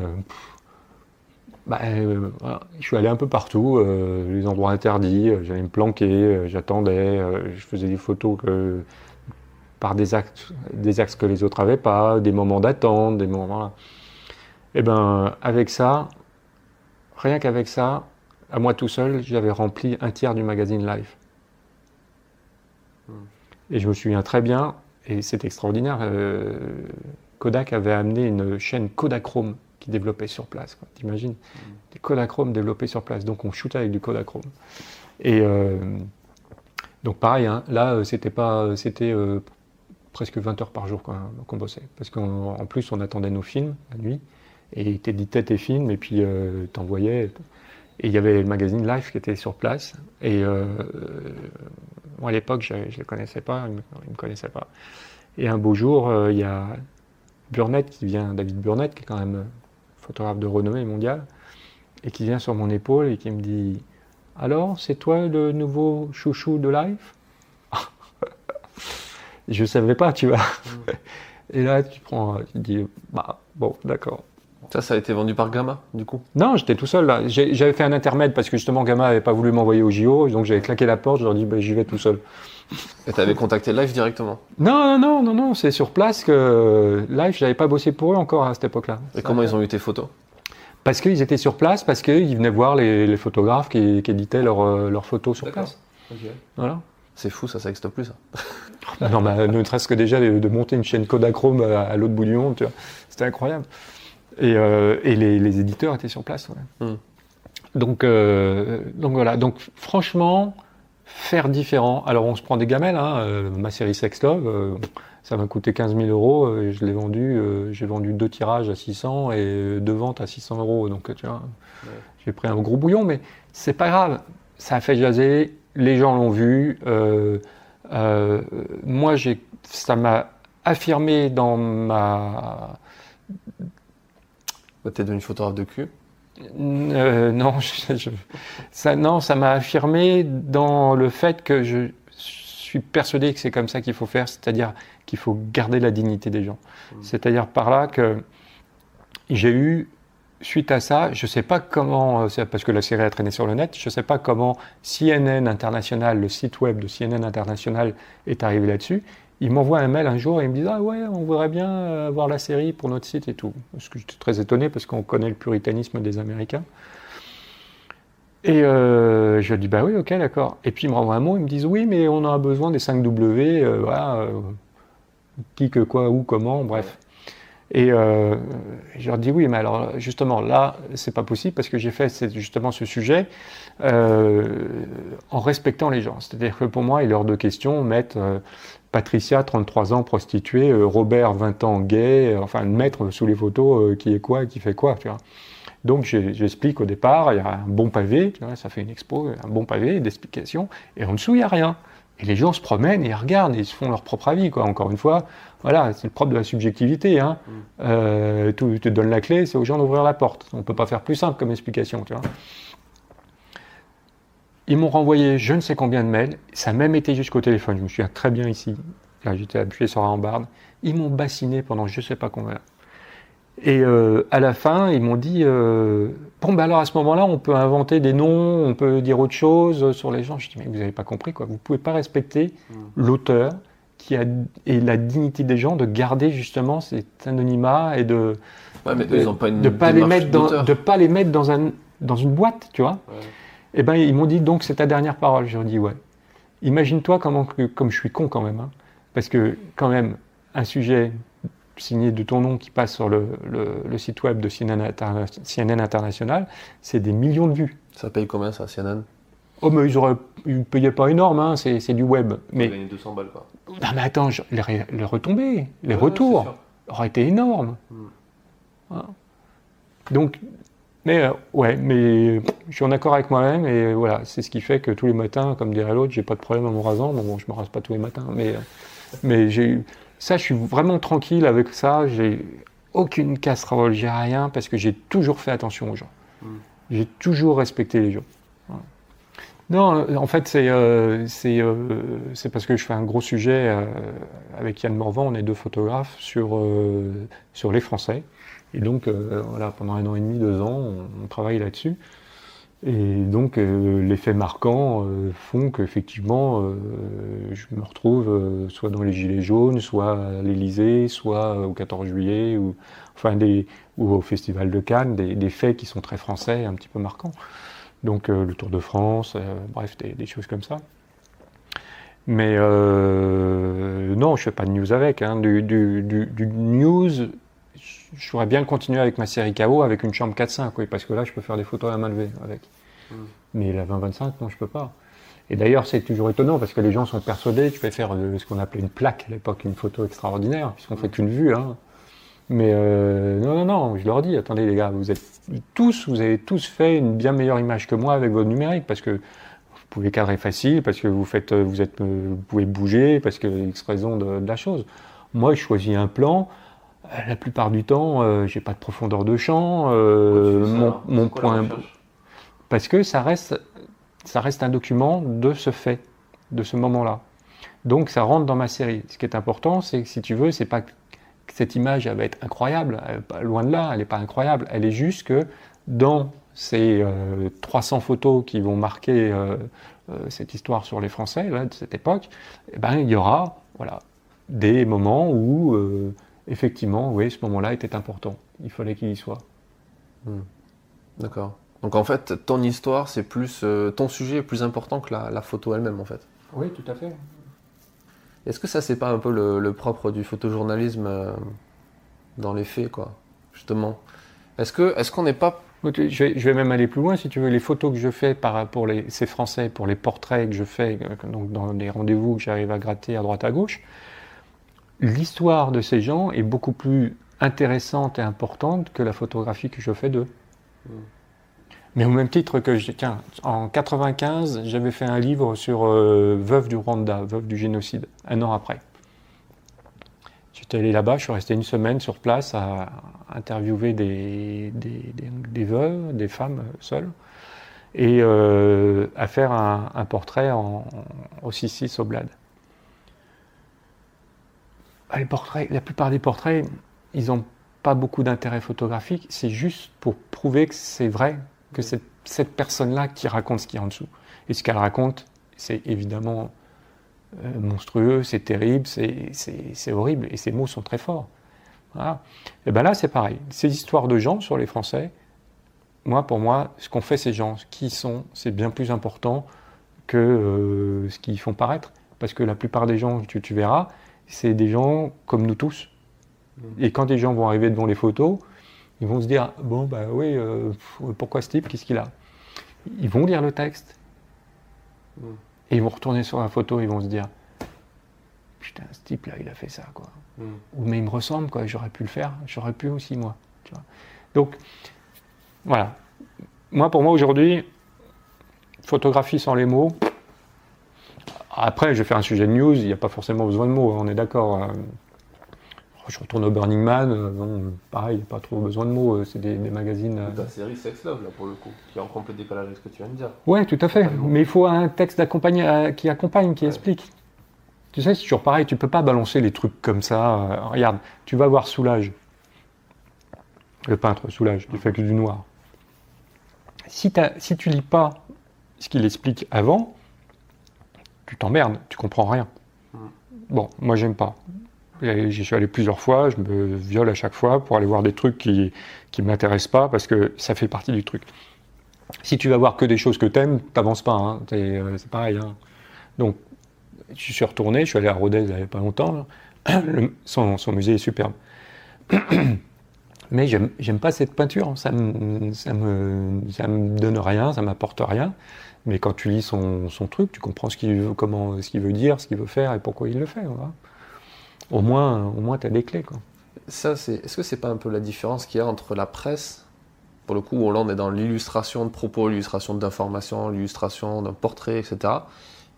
Voilà. Je suis allé un peu partout, les endroits interdits, j'allais me planquer, j'attendais, je faisais des photos par des axes que les autres n'avaient pas, des moments d'attente, des moments... Voilà. Et avec ça, rien qu'avec ça, à moi tout seul, j'avais rempli un tiers du magazine Life. Et je me souviens très bien, et c'est extraordinaire, Kodak avait amené une chaîne Kodachrome qui développait sur place, quoi. T'imagines, des Kodachrome développés sur place, donc on shootait avec du Kodachrome. Et donc pareil, hein, là c'était presque 20 heures par jour qu'on bossait, parce qu'en plus on attendait nos films la nuit, et t'éditais tes films, et puis t'envoyais. Et il y avait le magazine Life qui était sur place. Et moi, à l'époque, je ne le connaissais pas, il ne me connaissait pas. Et un beau jour, il y a David Burnett, qui est quand même photographe de renommée mondiale, et qui vient sur mon épaule et qui me dit « Alors, c'est toi le nouveau chouchou de Life ?» Je ne savais pas, tu vois. Et là, tu dis « Bon, d'accord. » Ça a été vendu par Gamma, du coup? Non, j'étais tout seul là. J'avais fait un intermède parce que justement Gamma n'avait pas voulu m'envoyer au JO, donc j'avais claqué la porte, je leur ai dit j'y vais tout seul. Et t'avais contacté Life directement? Non, c'est sur place que Life, j'avais pas bossé pour eux encore à cette époque-là. Et comment ils ont eu tes photos? Parce qu'ils étaient sur place, parce qu'ils venaient voir les photographes qui éditaient leurs photos sur place. Okay. Voilà. C'est fou, ça n'existe plus, ça. Non, ne serait-ce que déjà de monter une chaîne Kodachrome à l'autre bout du monde, tu vois. C'était incroyable. Et les éditeurs étaient sur place. Ouais. Donc voilà. Donc franchement, faire différent. Alors on se prend des gamelles. Hein. Ma série Sextov, ça m'a coûté 15 000 €. Je l'ai vendu. J'ai vendu 2 tirages à 600 et 2 ventes à 600 €. Donc tu vois, j'ai pris un gros bouillon, mais c'est pas grave. Ça a fait jaser. Les gens l'ont vu. Moi, ça m'a affirmé dans ma... T'es devenu photographe de cul? Non, ça m'a affirmé dans le fait que je suis persuadé que c'est comme ça qu'il faut faire, c'est-à-dire qu'il faut garder la dignité des gens. C'est-à-dire par là que j'ai eu, suite à ça, je ne sais pas comment, parce que la série a traîné sur le net, je ne sais pas comment CNN International, le site web de CNN International est arrivé là-dessus. Il m'envoie un mail un jour et il me dit « Ah ouais, on voudrait bien avoir la série pour notre site et tout. » Parce que j'étais très étonné parce qu'on connaît le puritanisme des Américains. Et je lui dis « Bah oui, ok, d'accord. » Et puis il me renvoie un mot, ils me disent « Oui, mais on a besoin des 5W, voilà, qui, que, quoi, où, comment, bref. » Et je leur dis « Oui, mais alors justement, là, c'est pas possible parce que j'ai fait justement ce sujet en respectant les gens. C'est-à-dire que pour moi, il est hors de question mettre... Patricia, 33 ans, prostituée, Robert, 20 ans, gay, enfin mettre sous les photos qui est quoi, qui fait quoi, tu vois. Donc j'explique au départ, il y a un bon pavé, tu vois, ça fait une expo, un bon pavé d'explications, et en dessous il n'y a rien. Et les gens se promènent et ils regardent, et ils se font leur propre avis, quoi. Encore une fois, voilà, c'est le propre de la subjectivité, hein. Tu te donnes la clé, c'est aux gens d'ouvrir la porte. On ne peut pas faire plus simple comme explication, tu vois. Ils m'ont renvoyé je ne sais combien de mails, ça a même été jusqu'au téléphone, je me souviens très bien ici, là j'étais appuyé sur la rambarde, ils m'ont bassiné pendant je ne sais pas combien. Et à la fin, ils m'ont dit bon, ben alors à ce moment-là, on peut inventer des noms, on peut dire autre chose sur les gens. Je dis mais vous n'avez pas compris quoi. Vous ne pouvez pas respecter l'auteur et la dignité des gens de garder justement cet anonymat et de pas les mettre dans une boîte, tu vois. Ouais. Et ben ils m'ont dit donc c'est ta dernière parole. Je leur ai dit ouais. Imagine-toi comme je suis con quand même, hein, parce que quand même un sujet signé de ton nom qui passe sur le site web de CNN International, c'est des millions de vues. Ça paye combien ça, CNN? Oh, mais ils ne payaient pas énorme, hein, c'est du web. Mais gagner 200 balles, quoi. Non, mais attends, les retombées, les retours auraient été énormes. Voilà. Donc, mais je suis en accord avec moi-même et voilà, c'est ce qui fait que tous les matins, comme dirait l'autre, j'ai pas de problème en me rasant. Bon, je me rase pas tous les matins, mais ça, je suis vraiment tranquille avec ça. J'ai aucune casserole, j'ai rien parce que j'ai toujours fait attention aux gens. J'ai toujours respecté les gens. Voilà. Non, en fait, c'est parce que je fais un gros sujet avec Yann Morvan, on est 2 photographes sur les Français. Et donc, voilà, pendant 1 an et demi, 2 ans, on travaille là-dessus. Et donc, les faits marquants font qu'effectivement, je me retrouve soit dans les Gilets jaunes, soit à l'Élysée, soit au 14 juillet, ou au Festival de Cannes, des faits qui sont très français, un petit peu marquants. Donc, le Tour de France, bref, des choses comme ça. Mais non, je ne fais pas de news avec. Hein. Du news, je pourrais bien continuer avec ma série KO avec une chambre 4-5, oui, parce que là, je peux faire des photos à la main levée avec. Mais la 20-25, non, je peux pas. Et d'ailleurs, c'est toujours étonnant parce que les gens sont persuadés que je vais faire ce qu'on appelait une plaque à l'époque, une photo extraordinaire, puisqu'on fait qu'une vue. Hein. Mais non, je leur dis, attendez les gars, vous avez tous fait une bien meilleure image que moi avec votre numérique, parce que vous pouvez cadrer facile, parce que vous pouvez bouger, parce que X raison de la chose. Moi, je choisis un plan. La plupart du temps, j'ai pas de profondeur de champ. Mon point, parce que ça reste un document de ce fait, de ce moment-là. Donc, ça rentre dans ma série. Ce qui est important, c'est que si tu veux, c'est pas que cette image elle va être incroyable. Loin de là, elle n'est pas incroyable. Elle est juste que dans ces 300 photos qui vont marquer cette histoire sur les Français là, de cette époque, eh ben, il y aura des moments où effectivement, oui, ce moment-là était important. Il fallait qu'il y soit. D'accord. Donc en fait, ton histoire, c'est plus ton sujet est plus important que la photo elle-même, en fait. Oui, tout à fait. Est-ce que ça, c'est pas un peu le propre du photojournalisme dans les faits, quoi, justement? Est-ce qu'on n'est pas... Je vais même aller plus loin, si tu veux. Les photos que je fais pour ces Français, pour les portraits que je fais, donc dans des rendez-vous que j'arrive à gratter à droite à gauche, l'histoire de ces gens est beaucoup plus intéressante et importante que la photographie que je fais d'eux. Mais au même titre que, en 95, j'avais fait un livre sur veuve du Rwanda, veuve du génocide, 1 an après. J'étais allé là-bas, je suis resté 1 semaine sur place à interviewer des veuves, des femmes seules, et à faire un portrait au 6-6 au Bled. La plupart des portraits, ils n'ont pas beaucoup d'intérêt photographique, c'est juste pour prouver que c'est vrai, que c'est cette personne-là qui raconte ce qu'il y a en dessous. Et ce qu'elle raconte, c'est évidemment monstrueux, c'est terrible, c'est horrible, et ces mots sont très forts. Voilà. Et bien là, c'est pareil. Ces histoires de gens sur les Français, pour moi, ce qu'ont fait ces gens, qui ils sont, c'est bien plus important que ce qu'ils font paraître. Parce que la plupart des gens que tu verras, c'est des gens comme nous tous. Et quand des gens vont arriver devant les photos, ils vont se dire « Bon, bah oui, pourquoi ce type, qu'est-ce qu'il a ?» Ils vont lire le texte. Et ils vont retourner sur la photo et ils vont se dire « Putain, ce type-là, il a fait ça, quoi. » Ou « Mais il me ressemble, quoi, j'aurais pu le faire, j'aurais pu aussi, moi. » Tu vois. Donc, voilà. Pour moi, aujourd'hui, photographie sans les mots. Après, je vais faire un sujet de news, il n'y a pas forcément besoin de mots, on est d'accord. Je retourne au Burning Man, pareil, il n'y a pas trop besoin de mots, c'est des magazines... Ta série Sex Love, là, pour le coup, qui est en complet décalage avec ce que tu viens de dire. Oui, tout à fait, mais il faut un texte qui accompagne, qui explique. Tu sais, c'est toujours pareil, tu ne peux pas balancer les trucs comme ça. Regarde, tu vas voir Soulage. Le peintre Soulages, qui fait que du noir. Si tu lis pas ce qu'il explique avant, tu t'emmerdes, tu comprends rien. Bon, moi j'aime pas. J'y suis allé plusieurs fois, je me viole à chaque fois pour aller voir des trucs qui m'intéressent pas parce que ça fait partie du truc. Si tu vas voir que des choses que t'aimes, t'avances pas, hein. C'est pareil. Hein. Donc, je suis retourné, je suis allé à Rodez il y a pas longtemps. Son musée est superbe. Mais j'aime pas cette peinture, ça me donne rien, ça m'apporte rien. Mais quand tu lis son truc, tu comprends ce qu'il veut dire, ce qu'il veut faire et pourquoi il le fait. Voilà. Au moins tu as des clés, quoi. Est-ce que c'est pas un peu la différence qu'il y a entre la presse, pour le coup, où là on est dans l'illustration de propos, l'illustration d'informations, l'illustration d'un portrait, etc.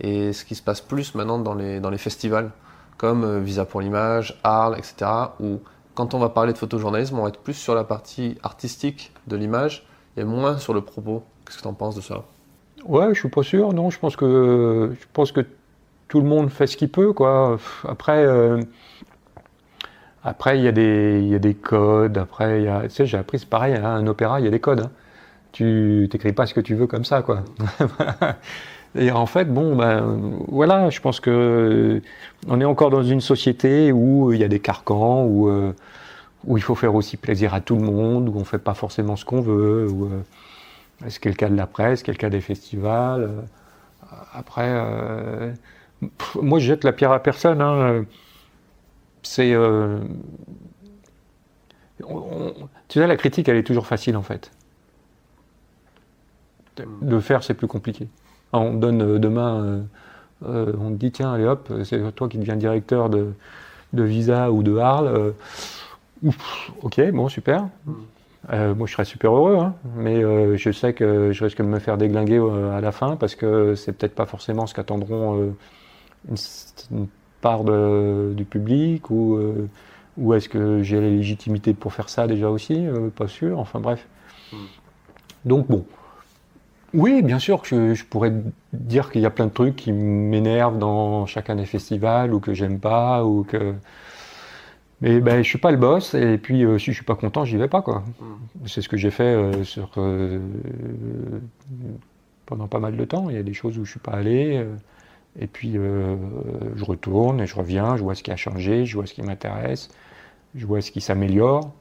Et ce qui se passe plus maintenant dans les festivals, comme Visa pour l'image, Arles, etc., où quand on va parler de photojournalisme, on va être plus sur la partie artistique de l'image et moins sur le propos. Qu'est-ce que tu en penses de ça ? Ouais, je suis pas sûr. Non, je pense que tout le monde fait ce qu'il peut, quoi. Après, il y a des codes. Après, tu sais, j'ai appris, c'est pareil. Hein, un opéra, il y a des codes. Hein. Tu t'écris pas ce que tu veux comme ça, quoi. Et en fait, bon, voilà, je pense que on est encore dans une société où il y a des carcans, où il faut faire aussi plaisir à tout le monde, où on fait pas forcément ce qu'on veut. C'est le cas de la presse, c'est le cas des festivals. Après, moi je jette la pierre à personne. Hein. Tu sais, la critique, elle est toujours facile en fait. De faire, c'est plus compliqué. On donne demain, on te dit tiens, allez hop, c'est toi qui deviens directeur de Visa ou de Arles. Ok, bon, super. Moi, je serais super heureux, hein, mais je sais que je risque de me faire déglinguer à la fin parce que c'est peut-être pas forcément ce qu'attendront une part du public ou est-ce que j'ai la légitimité pour faire ça déjà aussi, pas sûr, enfin bref. Donc bon, oui, bien sûr que je pourrais dire qu'il y a plein de trucs qui m'énervent dans chacun des festivals ou que j'aime pas ou que... Mais je suis pas le boss et puis si je suis pas content, j'y vais pas, quoi. C'est ce que j'ai fait pendant pas mal de temps. Il y a des choses où je suis pas allé et puis je retourne et je reviens, je vois ce qui a changé, je vois ce qui m'intéresse, je vois ce qui s'améliore,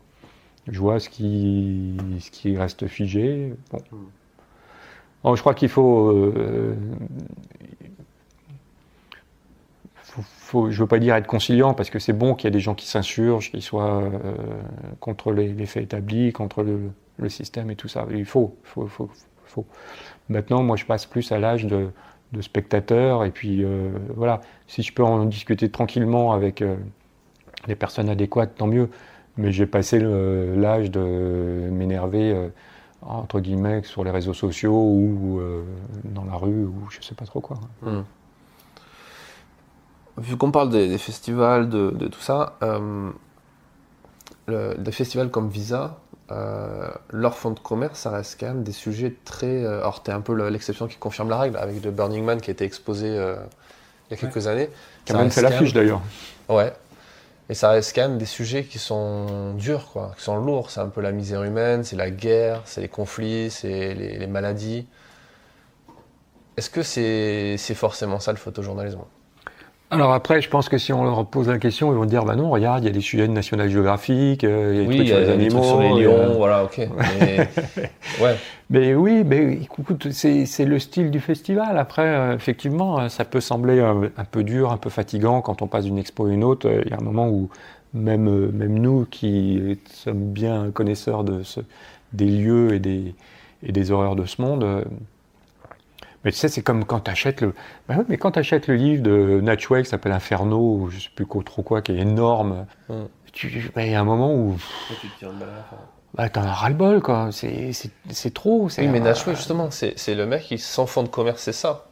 je vois ce qui reste figé. Bon. Alors, je crois qu'il faut je veux pas dire être conciliant parce que c'est bon qu'il y ait des gens qui s'insurgent, qui soient contre les faits établis, contre le système et tout ça. Il faut. Maintenant, moi, je passe plus à l'âge de spectateur et puis voilà. Si je peux en discuter tranquillement avec les personnes adéquates, tant mieux. Mais j'ai passé l'âge de m'énerver entre guillemets sur les réseaux sociaux ou dans la rue ou je sais pas trop quoi. Vu qu'on parle des festivals, de tout ça, des festivals comme Visa, leur fonds de commerce, ça reste quand même des sujets très... alors t'es un peu l'exception qui confirme la règle, avec le Burning Man qui a été exposé il y a quelques années. Qui a même fait l'affiche d'ailleurs. Ouais. Et ça reste quand même des sujets qui sont durs, quoi, qui sont lourds. C'est un peu la misère humaine, c'est la guerre, c'est les conflits, c'est les maladies. Est-ce que c'est forcément ça le photojournalisme ? Alors après, je pense que si on leur pose la question, ils vont dire non, regarde, il y a des sujets de National Geographic, il y a des trucs sur les animaux, sur les lions, voilà, ok. Mais, ouais. Mais oui, écoute, c'est le style du festival. Après, effectivement, ça peut sembler un peu dur, un peu fatigant quand on passe d'une expo à une autre. Il y a un moment où même nous qui sommes bien connaisseurs des lieux et des horreurs de ce monde. Mais tu sais, c'est comme quand tu achètes le livre de Natchway qui s'appelle Inferno, ou je sais plus trop quoi, qui est énorme. Il y a un moment où tu te tires une balle à la fin. T'en as ras-le-bol, quoi. C'est trop. Oui, mais Natchway, justement, c'est le mec qui, sans fond de commerce, c'est ça.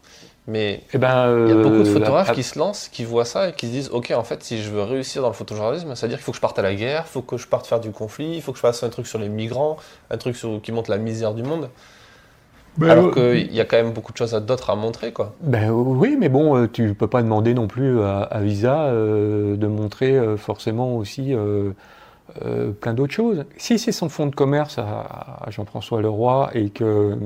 Mais il y a beaucoup de photographes qui se lancent, qui voient ça et qui se disent ok, en fait, si je veux réussir dans le photojournalisme, c'est-à-dire qu'il faut que je parte à la guerre, il faut que je parte faire du conflit, il faut que je fasse un truc sur les migrants, un truc qui montre la misère du monde. Alors qu'il y a quand même beaucoup de choses d'autres à montrer, quoi. Oui, mais bon, tu peux pas demander non plus à Visa de montrer forcément aussi plein d'autres choses. Si c'est son fonds de commerce à Jean-François Leroy et que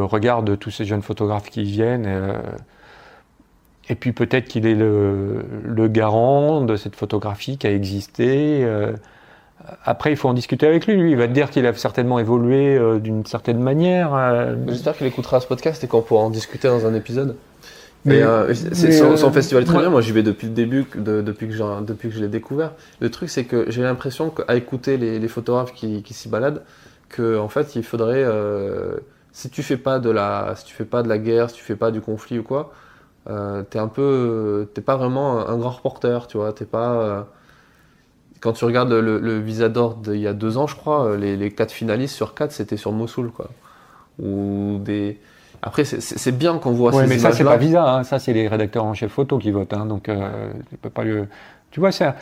regarde tous ces jeunes photographes qui viennent, et puis peut-être qu'il est le garant de cette photographie qui a existé. Après, il faut en discuter avec lui. Lui, il va te dire qu'il a certainement évolué d'une certaine manière. J'espère qu'il écoutera ce podcast et qu'on pourra en discuter dans un épisode. Son festival est très bien. Moi, j'y vais depuis le début, depuis que je l'ai découvert. Le truc, c'est que j'ai l'impression qu'à écouter les photographes qui s'y baladent, que en fait, il faudrait, si tu fais pas de la guerre, si tu fais pas du conflit ou quoi, t'es pas vraiment un grand reporter, tu vois. T'es pas. Quand tu regardes le Visa d'Or d'il y a 2 ans, je crois, les 4 finalistes sur 4, c'était sur Mossoul, quoi. Après, c'est bien qu'on voit ces images-là. Mais ça, c'est pas Visa, hein. Ça, c'est les rédacteurs en chef photo qui votent, hein. Donc, tu peux pas le... Tu vois, c'est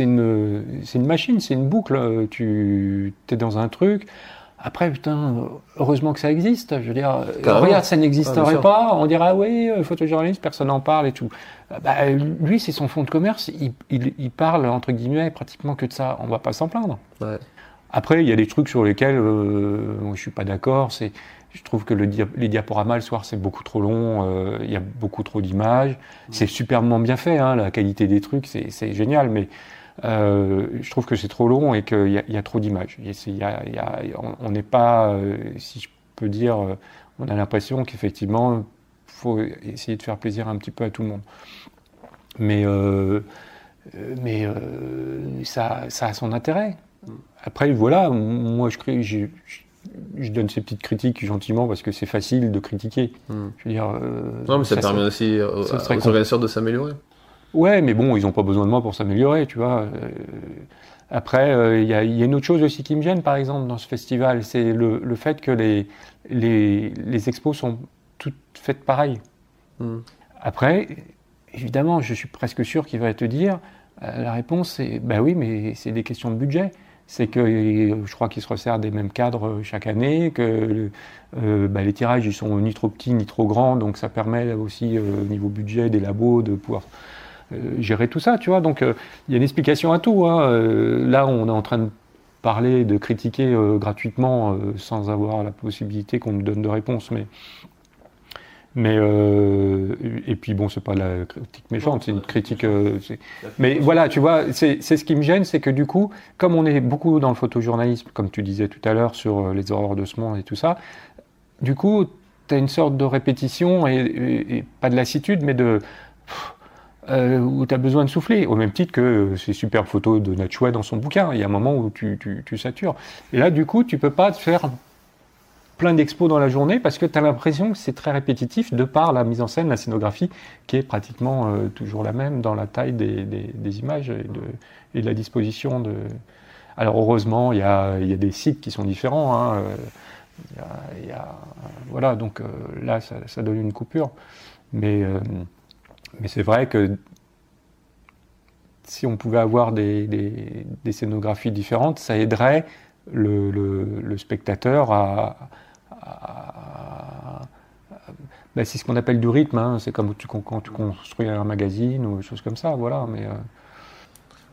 une machine, c'est une boucle. Tu es dans un truc. Après, putain, heureusement que ça existe. Je veux dire, regarde, ça n'existerait pas. On dirait, ah oui, photojournaliste, personne n'en parle et tout. Lui, c'est son fonds de commerce. Il parle, entre guillemets, pratiquement que de ça. On va pas s'en plaindre. Ouais. Après, il y a des trucs sur lesquels je suis pas d'accord. Je trouve que les diaporamas le soir, c'est beaucoup trop long. Il y a beaucoup trop d'images. C'est superbement bien fait, hein, la qualité des trucs, c'est génial. Mais je trouve que c'est trop long et qu'il y a trop d'images. On n'est pas, si je peux dire, on a l'impression qu'effectivement, il faut essayer de faire plaisir un petit peu à tout le monde. Mais ça a son intérêt. Après, voilà, moi je donne ces petites critiques gentiment parce que c'est facile de critiquer. Je veux dire, non, mais ça permet aussi aux organisateurs de s'améliorer. Ouais, mais bon, ils n'ont pas besoin de moi pour s'améliorer, tu vois. Après, il y a une autre chose aussi qui me gêne, par exemple, dans ce festival, c'est le fait que les expos sont toutes faites pareil. Après, évidemment, je suis presque sûr qu'il va te dire, la réponse c'est, bah oui, mais c'est des questions de budget. C'est que je crois qu'ils se resserrent des mêmes cadres chaque année, que les tirages ils sont ni trop petits ni trop grands, donc ça permet aussi au niveau budget des labos de pouvoir gérer tout ça, tu vois. Donc il y a une explication à tout, hein. Là, on est en train de parler, de critiquer gratuitement sans avoir la possibilité qu'on nous donne de réponse, mais et puis bon, c'est pas la critique méchante, c'est une critique. Mais voilà, tu vois, c'est ce qui me gêne, c'est que du coup, comme on est beaucoup dans le photojournalisme, comme tu disais tout à l'heure sur les horreurs de ce monde et tout ça, du coup, tu as une sorte de répétition et pas de lassitude, mais où tu as besoin de souffler, au même titre que ces superbes photos de Natchouet dans son bouquin. Il y a un moment où tu satures. Et là, du coup, tu peux pas te faire plein d'expos dans la journée parce que tu as l'impression que c'est très répétitif de par la mise en scène, la scénographie qui est pratiquement toujours la même dans la taille des images et de la disposition de... Alors heureusement, il y a des sites qui sont différents, hein. Voilà, donc là ça donne une coupure, mais c'est vrai que si on pouvait avoir des scénographies différentes, ça aiderait le spectateur c'est ce qu'on appelle du rythme, hein. C'est comme quand tu construis un magazine ou des choses comme ça, voilà. Mais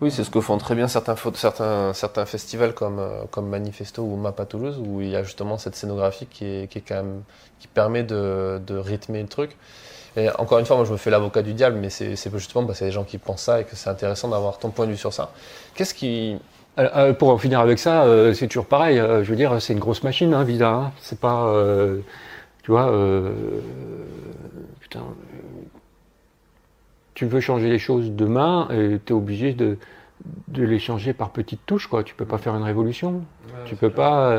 oui, c'est ce que font très bien certains festivals comme Manifesto ou Map à Toulouse, où il y a justement cette scénographie qui permet de rythmer le truc. Et encore une fois, moi je me fais l'avocat du diable, mais c'est justement parce qu'il y a des gens qui pensent ça et que c'est intéressant d'avoir ton point de vue sur ça. Pour en finir avec ça, c'est toujours pareil. Je veux dire, c'est une grosse machine, hein, Vida. Hein. C'est pas, tu vois, putain. Tu veux changer les choses demain, et t'es obligé de les changer par petites touches, quoi. Tu peux pas faire une révolution. Ouais, tu peux pas.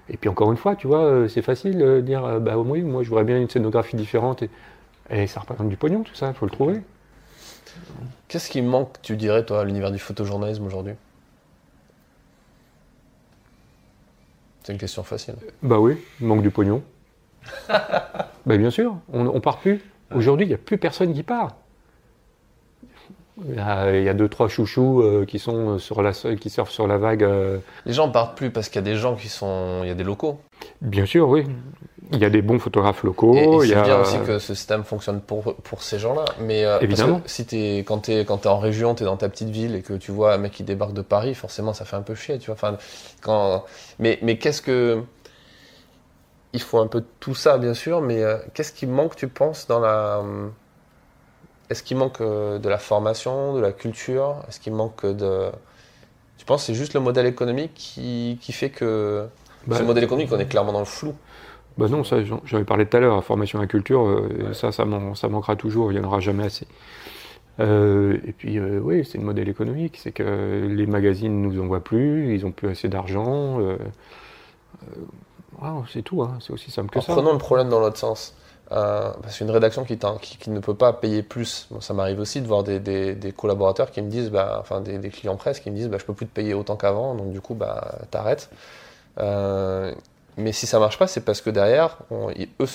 Et puis encore une fois, tu vois, c'est facile de dire, oui, moi je voudrais bien une scénographie différente et ça représente du pognon, tout ça. Il faut le trouver. Qu'est-ce qui manque, tu dirais, toi, à l'univers du photojournalisme aujourd'hui? C'est une question facile. Bah oui, il manque du pognon. Bien sûr, on part plus. Aujourd'hui, il n'y a plus personne qui part. Il y a 2-3 chouchous qui sont qui surfent sur la vague. Les gens ne partent plus parce qu'il y a des gens il y a des locaux. Bien sûr, oui. Il y a des bons photographes locaux. Et c'est bien aussi que ce système fonctionne pour ces gens-là. Mais évidemment. parce que si quand t'es en région, t'es dans ta petite ville et que tu vois un mec qui débarque de Paris, forcément ça fait un peu chier, tu vois. Enfin, mais qu'est-ce que... Il faut un peu tout ça, bien sûr, mais qu'est-ce qui manque, tu penses, dans la... Est-ce qu'il manque de la formation, de la culture? Est-ce qu'il manque de... Tu penses que c'est juste le modèle économique qui fait que... ce modèle économique, on est clairement dans le flou. Bah non, ça j'en ai parlé tout à l'heure, la formation à la culture, ça manquera toujours, il n'y en aura jamais assez. Et puis oui, c'est le modèle économique, c'est que les magazines ne nous envoient plus, ils n'ont plus assez d'argent. Voilà, c'est tout, hein, c'est aussi simple que ça. Prenons le problème dans l'autre sens. Parce qu'une rédaction qui ne peut pas payer plus, bon, ça m'arrive aussi de voir des collaborateurs qui me disent, enfin des clients presse qui me disent, je peux plus te payer autant qu'avant, donc du coup t'arrêtes. Mais si ça marche pas, c'est parce que derrière, eux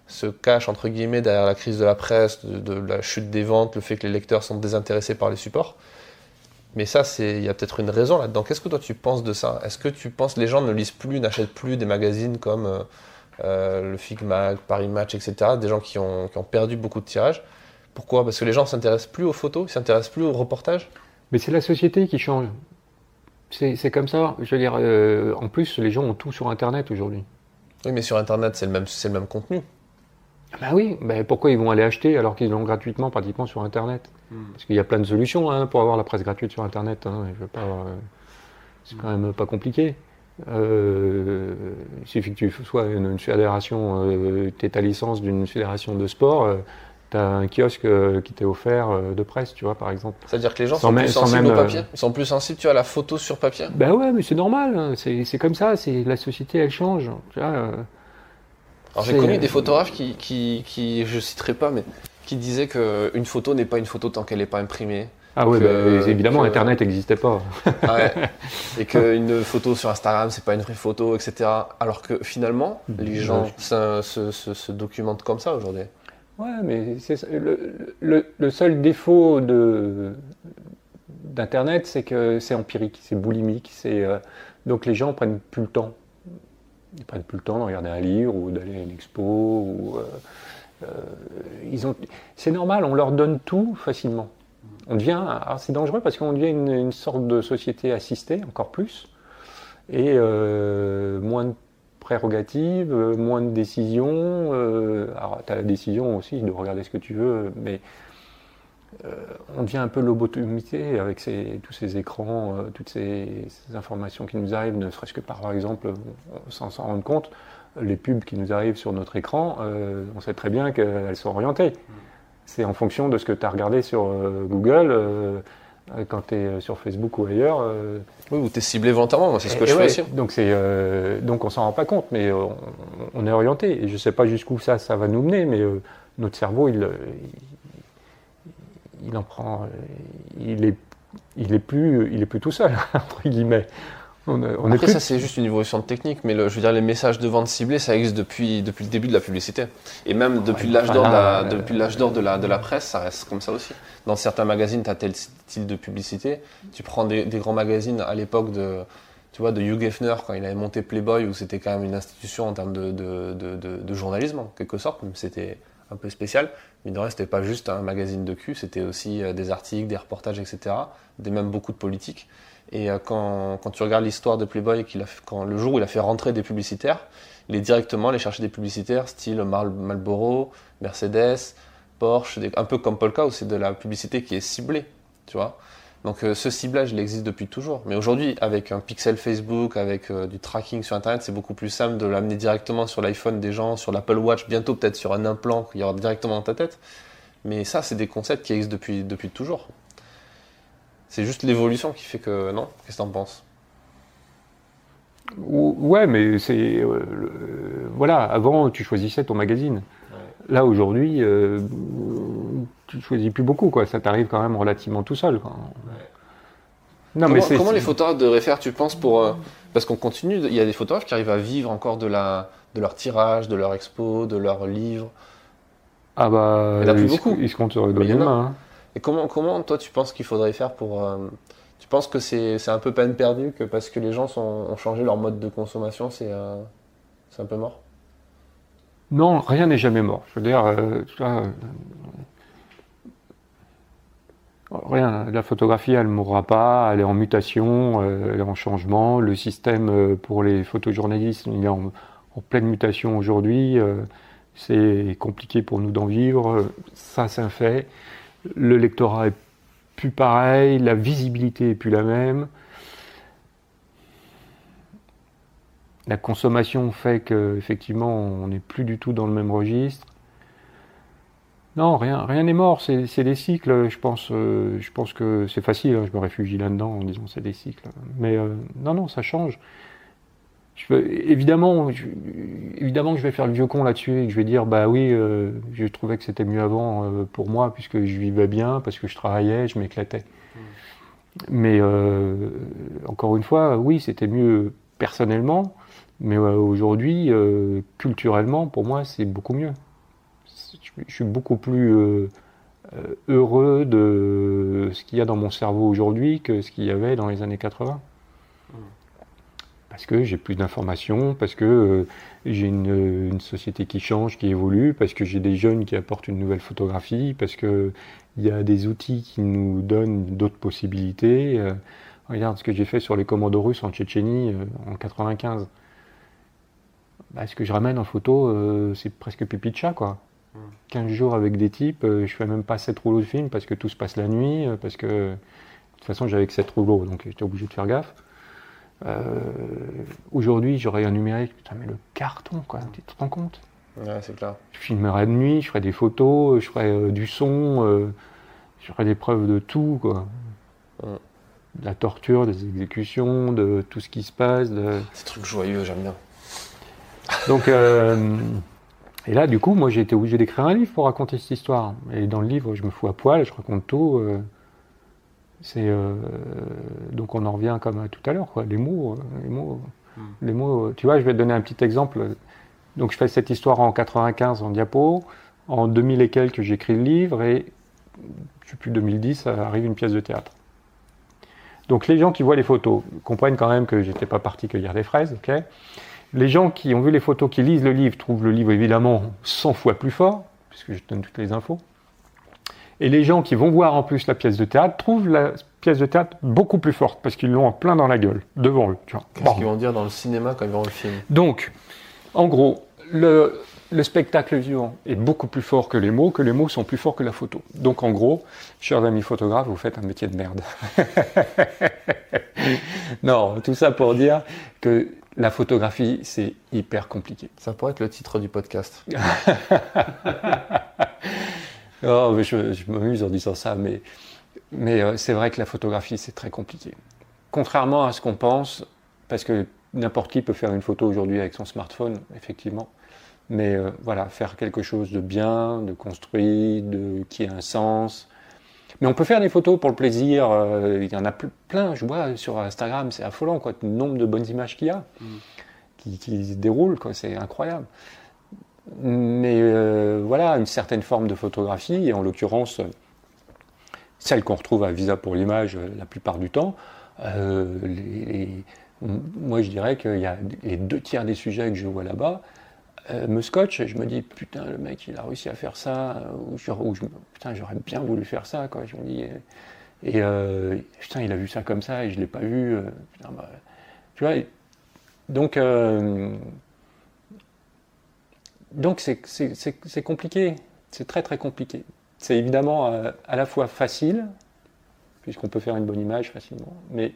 se cachent entre guillemets derrière la crise de la presse, de la chute des ventes, le fait que les lecteurs sont désintéressés par les supports. Mais ça, il y a peut-être une raison là-dedans. Qu'est-ce que toi tu penses de ça? Est-ce que tu penses que les gens ne lisent plus, n'achètent plus des magazines comme le Figmag, Paris Match, etc. Des gens qui ont perdu beaucoup de tirages. Pourquoi? Parce que les gens ne s'intéressent plus aux photos, ils ne s'intéressent plus aux reportages? Mais c'est la société qui change. C'est comme ça. Je veux dire, en plus, les gens ont tout sur Internet aujourd'hui. Oui, mais sur Internet, c'est le même contenu. Ben oui, pourquoi ils vont aller acheter alors qu'ils l'ont gratuitement pratiquement sur Internet? Parce qu'il y a plein de solutions pour avoir la presse gratuite sur Internet. C'est quand même pas compliqué. Il suffit que tu sois une fédération, tu aies ta licence d'une fédération de sport, tu as un kiosque qui t'est offert de presse, tu vois, par exemple. C'est-à-dire que les gens sont plus sensibles au papier? Ils sont plus sensibles, tu vois, à la photo sur papier? Ben ouais, mais c'est normal, hein, c'est comme ça, la société, elle change. Tu vois, alors j'ai connu des photographes qui je citerai pas, mais qui disaient qu'une photo n'est pas une photo tant qu'elle n'est pas imprimée. Ah ouais, évidemment, Internet n'existait pas. Ouais, et qu'une photo sur Instagram, c'est pas une vraie photo, etc. Alors que finalement, les gens se documentent comme ça aujourd'hui. Ouais, mais c'est le seul défaut d'Internet, c'est que c'est empirique, c'est boulimique. Donc les gens prennent plus le temps. Ils prennent plus le temps de regarder un livre ou d'aller à une expo. C'est normal, on leur donne tout facilement. Alors c'est dangereux parce qu'on devient une sorte de société assistée, encore plus, et moins de prérogatives, moins de décisions. Alors tu as la décision aussi de regarder ce que tu veux, mais on devient un peu lobotomisé avec tous ces écrans, toutes ces informations qui nous arrivent, ne serait-ce que par exemple, sans s'en rendre compte, les pubs qui nous arrivent sur notre écran, on sait très bien qu'elles sont orientées. C'est en fonction de ce que tu as regardé sur Google, quand tu es sur Facebook ou ailleurs. Oui, ou tu es ciblé volontairement, moi c'est ce que je fais aussi. Donc on s'en rend pas compte, mais on est orienté. Et je sais pas jusqu'où ça va nous mener, mais notre cerveau, il en prend. Il est plus tout seul, entre guillemets. Après, ça, c'est juste une évolution de technique, mais je veux dire, les messages de vente ciblés, ça existe depuis le début de la publicité. Et même depuis l'âge d'or de la presse, ça reste comme ça aussi. Dans certains magazines, tu as tel style de publicité. Tu prends des grands magazines à l'époque de Hugh Hefner, quand il avait monté Playboy, où c'était quand même une institution en termes de journalisme, en quelque sorte, même c'était un peu spécial. Mais de reste, c'était pas juste un magazine de cul, c'était aussi des articles, des reportages, etc. Même beaucoup de politique. Et quand tu regardes l'histoire de Playboy, le jour où il a fait rentrer des publicitaires, il est directement allé chercher des publicitaires style Marlboro, Mercedes, Porsche, un peu comme Polka, où c'est de la publicité qui est ciblée, tu vois. Donc ce ciblage, il existe depuis toujours. Mais aujourd'hui, avec un pixel Facebook, avec du tracking sur Internet, c'est beaucoup plus simple de l'amener directement sur l'iPhone des gens, sur l'Apple Watch, bientôt peut-être sur un implant qu'il y aura directement dans ta tête. Mais ça, c'est des concepts qui existent depuis toujours. C'est juste l'évolution qui fait que... Non? Qu'est-ce que t'en penses? Ouais, mais c'est... voilà, avant, tu choisissais ton magazine. Ouais. Là, aujourd'hui, tu ne choisis plus beaucoup, quoi. Ça t'arrive quand même relativement tout seul, quoi. Ouais. Non, comment les photographes devraient faire, tu penses, pour... parce qu'on continue, il y a des photographes qui arrivent à vivre encore de leur tirage, de leur expo, de leurs livres. Ah bah... Il n'y en a plus beaucoup. Ils se comptent sur les doigts d'une main, hein. Et comment, toi, tu penses qu'il faudrait faire pour... tu penses que c'est un peu peine perdue, que parce que les gens ont changé leur mode de consommation, c'est un peu mort? Non, rien n'est jamais mort. Je veux dire, tu vois, rien. La photographie, elle ne mourra pas, elle est en mutation, elle est en changement. Le système pour les photojournalistes, il est en pleine mutation aujourd'hui. C'est compliqué pour nous d'en vivre. Ça, c'est un fait. Le lectorat est plus pareil, la visibilité est plus la même. La consommation fait qu'effectivement, on n'est plus du tout dans le même registre. Non, rien n'est mort, c'est des cycles, je pense que c'est facile, hein, je me réfugie là-dedans en disant c'est des cycles. Mais non, ça change. Évidemment que je vais faire le vieux con là-dessus et que je vais dire, bah oui, je trouvais que c'était mieux avant pour moi, puisque je vivais bien, parce que je travaillais, je m'éclatais. Mais encore une fois, oui, c'était mieux personnellement, mais aujourd'hui, culturellement, pour moi, c'est beaucoup mieux. Je suis beaucoup plus heureux de ce qu'il y a dans mon cerveau aujourd'hui que ce qu'il y avait dans les années 80. Parce que j'ai plus d'informations, parce que j'ai une société qui change, qui évolue, parce que j'ai des jeunes qui apportent une nouvelle photographie, parce qu'il y a des outils qui nous donnent d'autres possibilités. Regarde ce que j'ai fait sur les commandos russes en Tchétchénie en 95. Bah, ce que je ramène en photo, c'est presque pipi de chat, quoi. 15 jours avec des types, je fais même pas 7 rouleaux de film parce que tout se passe la nuit, parce que de toute façon j'avais que 7 rouleaux, donc j'étais obligé de faire gaffe. Aujourd'hui j'aurais un numérique, putain mais le carton quoi, tu te rends compte? Ouais, c'est clair. Je filmerais de nuit, je ferais des photos, je ferais du son, je ferais des preuves de tout quoi. De la torture, des exécutions, de tout ce qui se passe. Ces trucs joyeux, j'aime bien. Donc et là, du coup, moi, j'ai été obligé d'écrire un livre pour raconter cette histoire. Et dans le livre, je me fous à poil, je raconte tout. Donc, on en revient comme à tout à l'heure, quoi. Les mots. Tu vois, je vais te donner un petit exemple. Donc, je fais cette histoire en 95 en diapo. En 2000 et quelques, j'écris le livre. Et, je sais plus, 2010, arrive une pièce de théâtre. Donc, les gens qui voient les photos comprennent quand même que j'étais pas parti cueillir des fraises, ok ? Les gens qui ont vu les photos, qui lisent le livre, trouvent le livre évidemment 100 fois plus fort, puisque je donne toutes les infos. Et les gens qui vont voir en plus la pièce de théâtre trouvent la pièce de théâtre beaucoup plus forte, parce qu'ils l'ont en plein dans la gueule, devant eux. Qu'est-ce qu'ils vont dire dans le cinéma quand ils verront le film? Donc, en gros, le spectacle vivant est beaucoup plus fort que les mots sont plus forts que la photo. Donc en gros, chers amis photographes, vous faites un métier de merde. Non, tout ça pour dire que la photographie, c'est hyper compliqué. Ça pourrait être le titre du podcast. Oh, mais je m'amuse en disant ça, mais c'est vrai que la photographie, c'est très compliqué. Contrairement à ce qu'on pense, parce que n'importe qui peut faire une photo aujourd'hui avec son smartphone, effectivement. Mais voilà, faire quelque chose de bien, de construit, qui a un sens. Mais on peut faire des photos pour le plaisir, il y en a plein, je vois sur Instagram, c'est affolant, quoi, le nombre de bonnes images qu'il y a, qui se déroulent, quoi, c'est incroyable. Mais voilà, une certaine forme de photographie, et en l'occurrence, celle qu'on retrouve à Visa pour l'image la plupart du temps, moi je dirais qu'il y a les 2/3 des sujets que je vois là-bas, me scotche et je me dis putain le mec il a réussi à faire ça putain j'aurais bien voulu faire ça quoi, je me dis putain il a vu ça comme ça et je l'ai pas vu, putain, bah, tu vois, donc c'est compliqué, c'est très très compliqué. C'est évidemment à la fois facile puisqu'on peut faire une bonne image facilement, mais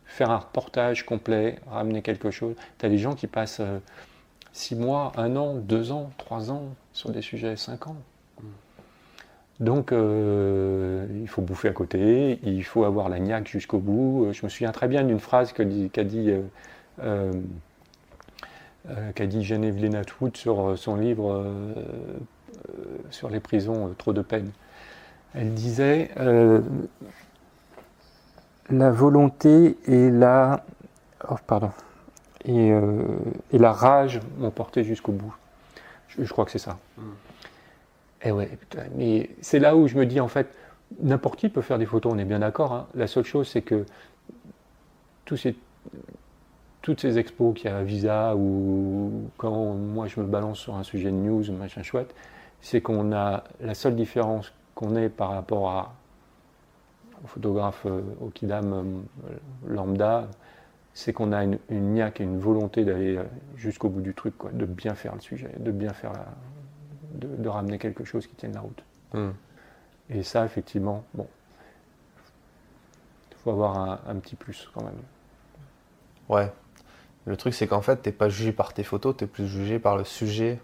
faire un reportage complet, ramener quelque chose, t'as des gens qui passent 6 mois, 1 an, 2 ans, 3 ans sur des sujets 5 ans. Donc il faut bouffer à côté, il faut avoir la niaque jusqu'au bout. Je me souviens très bien d'une phrase qu'a dit Geneviève Lenatwood sur son livre sur les prisons, Trop de peine. Elle disait la volonté et la... Oh, pardon. Et la rage m'ont porté jusqu'au bout. Je crois que c'est ça. Et ouais, putain, mais c'est là où je me dis, en fait, n'importe qui peut faire des photos, on est bien d'accord. Hein. La seule chose, c'est que tout toutes ces expos qu'il y a à Visa ou quand moi je me balance sur un sujet de news, machin chouette, c'est qu'on a la seule différence qu'on ait par rapport au photographe, au kidam lambda, c'est qu'on a une niaque et une volonté d'aller jusqu'au bout du truc, quoi, de bien faire le sujet, de bien faire de ramener quelque chose qui tienne la route. Et ça, effectivement, bon, il faut avoir un petit plus quand même. Ouais. Le truc, c'est qu'en fait, t'es pas jugé par tes photos, t'es plus jugé par le sujet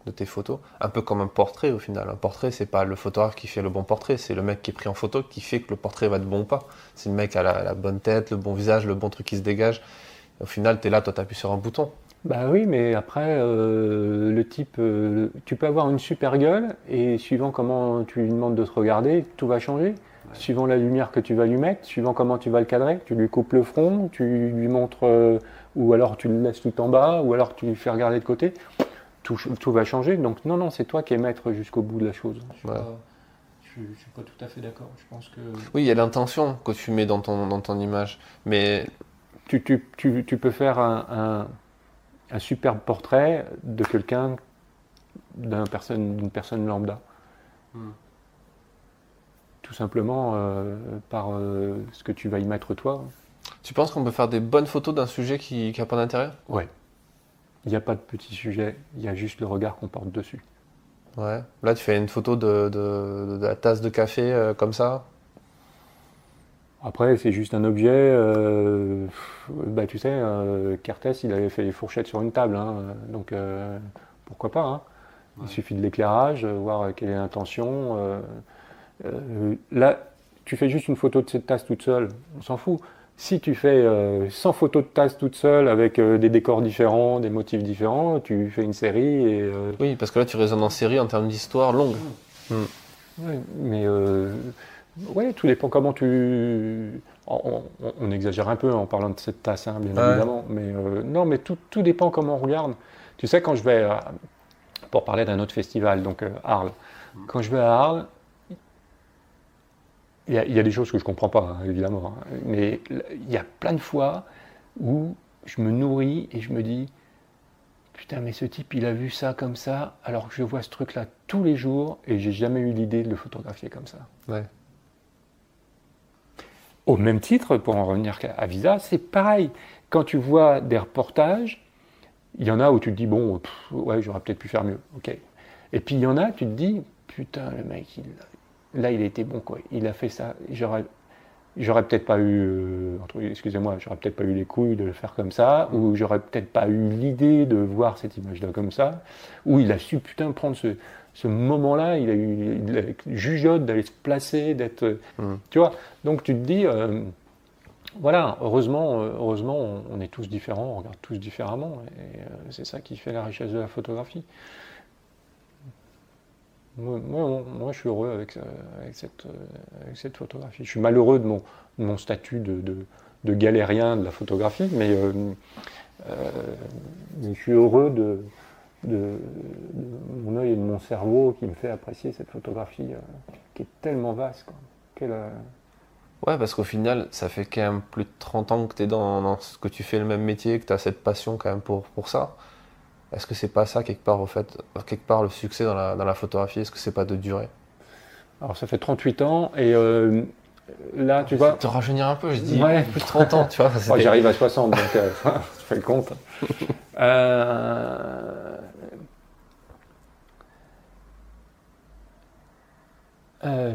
de tes photos. Un peu comme un portrait au final. Un portrait, c'est pas le photographe qui fait le bon portrait, c'est le mec qui est pris en photo qui fait que le portrait va être bon ou pas. C'est le mec qui a la bonne tête, le bon visage, le bon truc qui se dégage. Et au final, t'es là, toi, t'appuies sur un bouton. Bah oui, mais après, le type, tu peux avoir une super gueule et suivant comment tu lui demandes de te regarder, tout va changer. Suivant la lumière que tu vas lui mettre, suivant comment tu vas le cadrer, tu lui coupes le front, tu lui montres, ou alors tu le laisses tout en bas, ou alors tu lui fais regarder de côté, tout va changer. Donc non, c'est toi qui es maître jusqu'au bout de la chose. Je suis pas tout à fait d'accord. Je pense que... Oui, il y a l'intention que tu mets dans ton image, mais... Tu peux faire un superbe portrait de quelqu'un, d'une personne lambda. Tout simplement par ce que tu vas y mettre toi. Tu penses qu'on peut faire des bonnes photos d'un sujet qui n'a pas d'intérêt ? Ouais. Il n'y a pas de petit sujet, il y a juste le regard qu'on porte dessus. Ouais. Là, tu fais une photo de la tasse de café comme ça ? Après, c'est juste un objet. Tu sais, Cartès, il avait fait les fourchettes sur une table, hein, donc pourquoi pas, hein. Ouais. Il suffit de l'éclairage, voir quelle est l'intention. Là, tu fais juste une photo de cette tasse toute seule, on s'en fout. Si tu fais 100 photos de tasse toute seule avec des décors différents, des motifs différents, tu fais une série et... Oui, parce que là, tu raisonnes en série en termes d'histoire longue. Ouais, mais... ouais, tout dépend comment tu... On exagère un peu en parlant de cette tasse, hein, bien évidemment. Mais non, mais tout dépend comment on regarde. Tu sais, quand je vais... pour parler d'un autre festival, donc Arles. Quand je vais à Arles, il y a des choses que je ne comprends pas, hein, évidemment. Hein, mais il y a plein de fois où je me nourris et je me dis putain, mais ce type, il a vu ça comme ça, alors que je vois ce truc-là tous les jours et j'ai jamais eu l'idée de le photographier comme ça. Ouais. Au même titre, pour en revenir à Visa, c'est pareil. Quand tu vois des reportages, il y en a où tu te dis bon, ouais, j'aurais peut-être pu faire mieux. Ok. Et puis il y en a, tu te dis putain, le mec, là, il a été bon, quoi. Il a fait ça. J'aurais peut-être pas eu, j'aurais peut-être pas eu les couilles de le faire comme ça, ou j'aurais peut-être pas eu l'idée de voir cette image-là comme ça, ou il a su, putain, prendre ce moment-là, il a eu jugeote d'aller se placer, d'être... Tu vois, donc tu te dis, voilà, heureusement, on est tous différents, on regarde tous différemment, et c'est ça qui fait la richesse de la photographie. Moi, je suis heureux avec cette photographie. Je suis malheureux de mon statut de galérien de la photographie, mais je suis heureux de mon œil et de mon cerveau qui me fait apprécier cette photographie qui est tellement vaste, quoi. Ouais, parce qu'au final, ça fait quand même plus de 30 ans que tu es dans ce que tu fais le même métier, que tu as cette passion quand même pour ça. Est-ce que c'est pas ça, quelque part, le succès dans la photographie? Est-ce que c'est pas de durer? Alors, ça fait 38 ans, et là, tu vois... Te rajeunir un peu, je dis plus de 30 ans, tu vois. Ouais, j'arrive à 60, donc je fais le compte.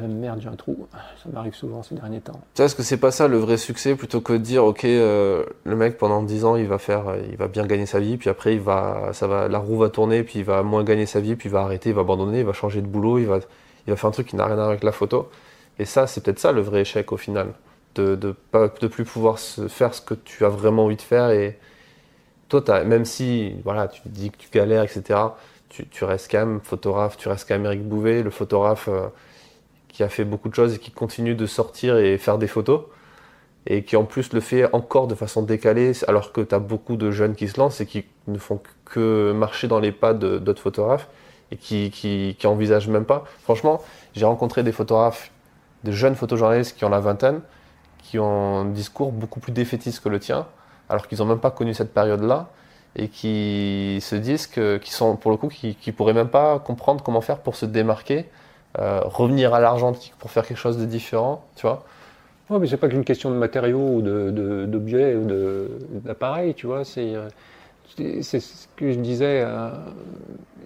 Merde, j'ai un trou. Ça m'arrive souvent ces derniers temps. Tu sais, est-ce que c'est pas ça le vrai succès, plutôt que de dire, ok, le mec pendant 10 ans, il va bien gagner sa vie, puis après, la roue va tourner, puis il va moins gagner sa vie, puis il va arrêter, il va abandonner, il va changer de boulot, il va faire un truc qui n'a rien à voir avec la photo. Et ça, c'est peut-être ça le vrai échec au final, de plus pouvoir faire ce que tu as vraiment envie de faire. Et toi, même si voilà, tu dis que tu galères, etc., tu restes quand même photographe, tu restes quand même Eric Bouvet, le photographe qui a fait beaucoup de choses et qui continue de sortir et faire des photos, et qui en plus le fait encore de façon décalée, alors que tu as beaucoup de jeunes qui se lancent et qui ne font que marcher dans les pas d'autres photographes et qui envisagent même pas. Franchement, j'ai rencontré des photographes, de jeunes photojournalistes qui ont la vingtaine, qui ont un discours beaucoup plus défaitiste que le tien, alors qu'ils n'ont même pas connu cette période-là et qui se disent qu'ils pourraient même pas comprendre comment faire pour se démarquer, revenir à l'argentique pour faire quelque chose de différent, tu vois. Ouais, mais c'est pas qu'une question de matériaux ou d'objets ou d'appareils, tu vois. C'est ce que je disais.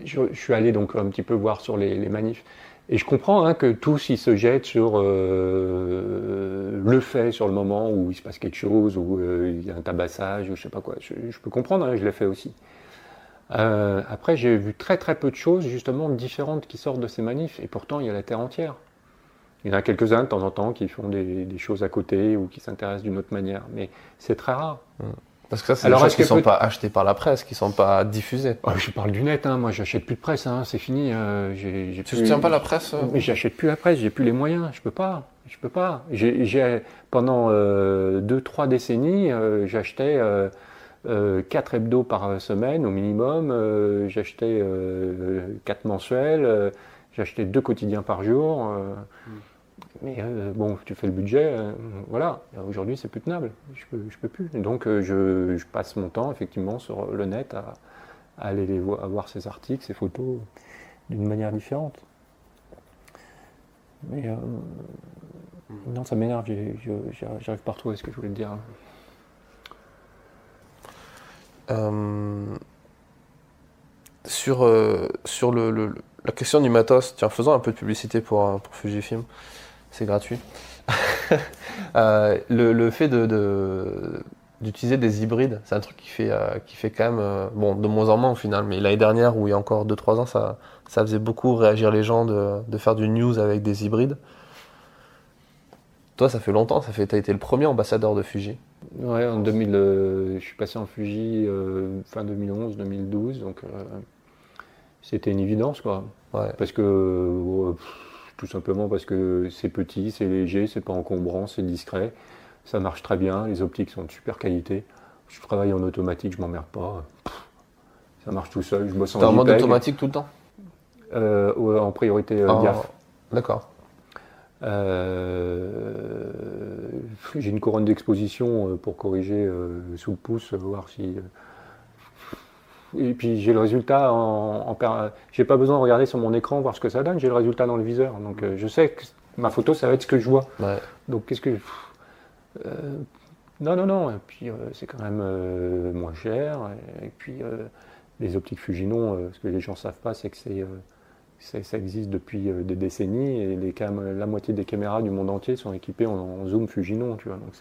Je suis allé donc un petit peu voir sur les manifs. Et je comprends hein, que tous ils se jettent sur le fait sur le moment où il se passe quelque chose, où il y a un tabassage, ou je sais pas quoi. Je peux comprendre, hein, je l'ai fait aussi. Après, j'ai vu très très peu de choses justement différentes qui sortent de ces manifs, et pourtant il y a la terre entière. Il y en a quelques-uns de temps en temps qui font des choses à côté ou qui s'intéressent d'une autre manière, mais c'est très rare. Parce que ça, c'est des choses qui ne sont pas achetées par la presse, qui ne sont pas diffusées. Oh, je parle du net, hein. Moi j'achète plus de presse, hein. C'est fini. Tu soutiens pas la presse Mais j'achète plus la presse, j'ai plus les moyens, je peux pas. Pendant 2-3 décennies, j'achetais 4 hebdos par semaine au minimum, j'achetais 4 mensuels, j'achetais 2 quotidiens par jour. Mais bon, tu fais le budget, voilà. Aujourd'hui, c'est plus tenable. Je peux plus. Donc, je passe mon temps effectivement sur le net à aller à voir ces articles, ces photos d'une manière différente. Mais non, ça m'énerve. J'arrive pas à retrouver ce que je voulais te dire. Sur la question du matos, tiens, faisons un peu de publicité pour Fujifilm. C'est gratuit. Le fait d'utiliser des hybrides, c'est un truc qui fait quand même, bon, de moins en moins au final, mais l'année dernière, où il y a encore 2-3 ans, ça faisait beaucoup réagir les gens de faire du news avec des hybrides. Toi, ça fait longtemps, t'as été le premier ambassadeur de Fuji. Ouais, en 2000, je suis passé en Fuji fin 2011, 2012, donc c'était une évidence, quoi. Ouais. Parce que... tout simplement parce que c'est petit, c'est léger, c'est pas encombrant, c'est discret, ça marche très bien, les optiques sont de super qualité. Je travaille en automatique, je m'emmerde pas. Ça marche tout seul, je bosse en JPEG. T'es en mode automatique tout le temps en priorité diaph. D'accord. J'ai une couronne d'exposition pour corriger sous le pouce, voir si... Et puis j'ai le résultat j'ai pas besoin de regarder sur mon écran voir ce que ça donne, j'ai le résultat dans le viseur. Donc je sais que ma photo ça va être ce que je vois. Ouais. Donc qu'est-ce que non. Et puis c'est quand même moins cher. Et puis les optiques Fujinon, ce que les gens savent pas, c'est que ça existe depuis des décennies et la moitié des caméras du monde entier sont équipées en zoom Fujinon, tu vois. Donc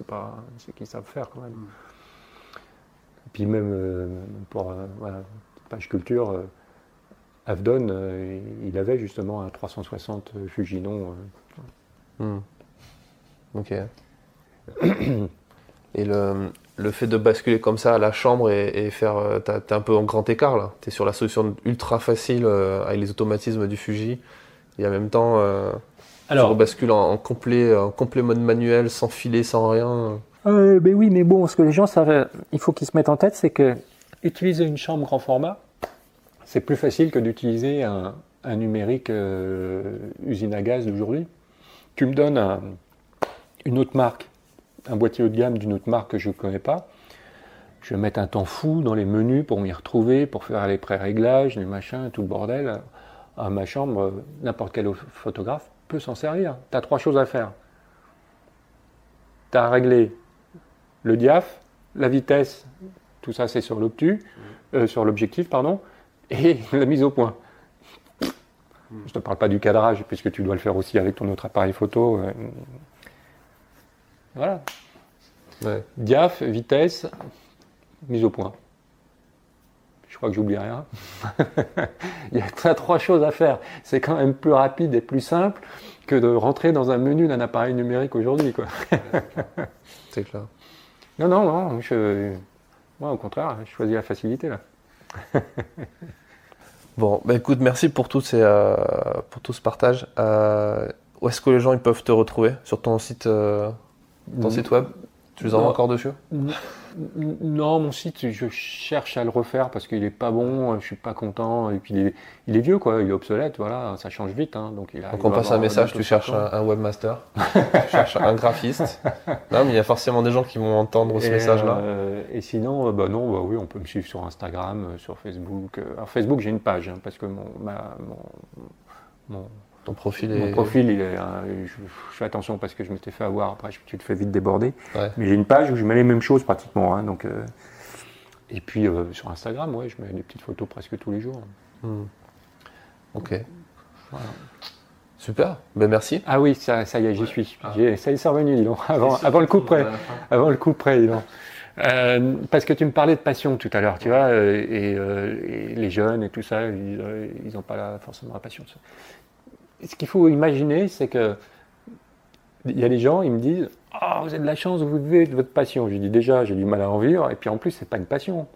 c'est qu'ils savent faire quand même. Puis même pour voilà, page culture, Avdon, il avait justement un 360 Fujinon. Ok. Et le fait de basculer comme ça à la chambre et faire... T'es un peu en grand écart là. T'es sur la solution ultra facile avec les automatismes du Fuji. Et en même temps, tu rebascules en complet mode manuel, sans filet, sans rien. Ben oui, mais bon, ce que les gens savent, il faut qu'ils se mettent en tête, c'est que utiliser une chambre grand format, c'est plus facile que d'utiliser un numérique usine à gaz d'aujourd'hui. Tu me donnes une autre marque, un boîtier haut de gamme d'une autre marque que je ne connais pas, je vais mettre un temps fou dans les menus pour m'y retrouver, pour faire les pré-réglages, les machins, tout le bordel. À ma chambre, n'importe quel photographe peut s'en servir. Tu as 3 choses à faire. Tu as à régler le diaph, la vitesse, tout ça c'est sur sur l'objectif, pardon, et la mise au point. Je ne te parle pas du cadrage, puisque tu dois le faire aussi avec ton autre appareil photo. Voilà. Ouais. Diaph, vitesse, mise au point. Je crois que j'oublie rien. Il y a 3 choses à faire. C'est quand même plus rapide et plus simple que de rentrer dans un menu d'un appareil numérique aujourd'hui, quoi. C'est clair. Non, moi au contraire, je choisis la facilité là. Bon, bah écoute, merci pour tout ce partage. Où est-ce que les gens ils peuvent te retrouver sur ton site web? Tu les envoies encore dessus? Non, mon site, je cherche à le refaire parce qu'il est pas bon, je suis pas content, et puis il est vieux, quoi, il est obsolète, voilà, ça change vite. Hein, donc on passe un message, tu cherches un webmaster, tu cherches un graphiste. Non, mais il y a forcément des gens qui vont entendre ce message-là. Et sinon, oui, on peut me suivre sur Instagram, sur Facebook. Alors Facebook, j'ai une page, hein, parce que Ton profil mon profil, je fais attention parce que je m'étais fait avoir, après tu te fais vite déborder. Ouais. Mais j'ai une page où je mets les mêmes choses pratiquement. Hein, donc, et puis sur Instagram, ouais, je mets des petites photos presque tous les jours. Ok. Voilà. Super, ben merci. Ah oui, ça y est, j'y suis. Ça y est, c'est revenu, dis donc. Avant le coup près. Avant le coup près, dis donc. Parce que tu me parlais de passion tout à l'heure, tu vois, et les jeunes et tout ça, ils n'ont pas forcément la passion. Ce qu'il faut imaginer, c'est que il y a des gens, ils me disent « Ah, vous avez de la chance, vous vivez de votre passion ». Je dis déjà, j'ai du mal à en vivre, et puis en plus, c'est pas une passion.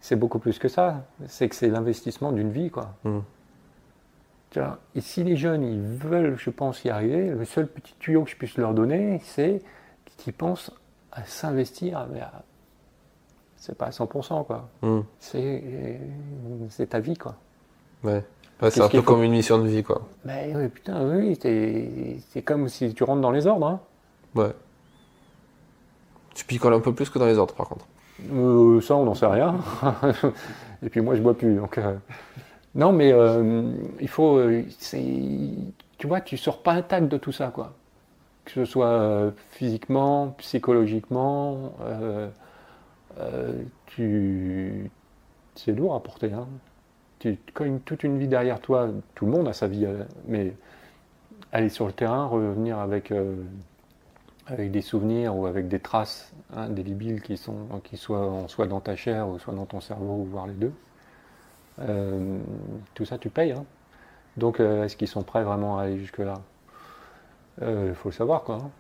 C'est beaucoup plus que ça. C'est que c'est l'investissement d'une vie, quoi. Tu vois, et si les jeunes, ils veulent, je pense, y arriver, le seul petit tuyau que je puisse leur donner, c'est qu'ils pensent à s'investir, mais c'est pas à 100%, quoi. C'est ta vie, quoi. Ouais. C'est un peu comme une mission de vie, quoi. Ben oui, putain, oui, c'est comme si tu rentres dans les ordres, hein. Ouais. Tu picoles un peu plus que dans les ordres, par contre. Ça, on n'en sait rien. Et puis moi, je bois plus, donc... Non, mais il faut... tu vois, tu sors pas intact de tout ça, quoi. Que ce soit physiquement, psychologiquement, c'est lourd à porter, hein. Tu cognes toute une vie derrière toi, tout le monde a sa vie, mais aller sur le terrain, revenir avec des souvenirs ou avec des traces indélébiles qui soient soit dans ta chair ou soit dans ton cerveau, ou voire les deux, tout ça tu payes. Hein. Donc est-ce qu'ils sont prêts vraiment à aller jusque-là? Il faut le savoir, quoi. Hein.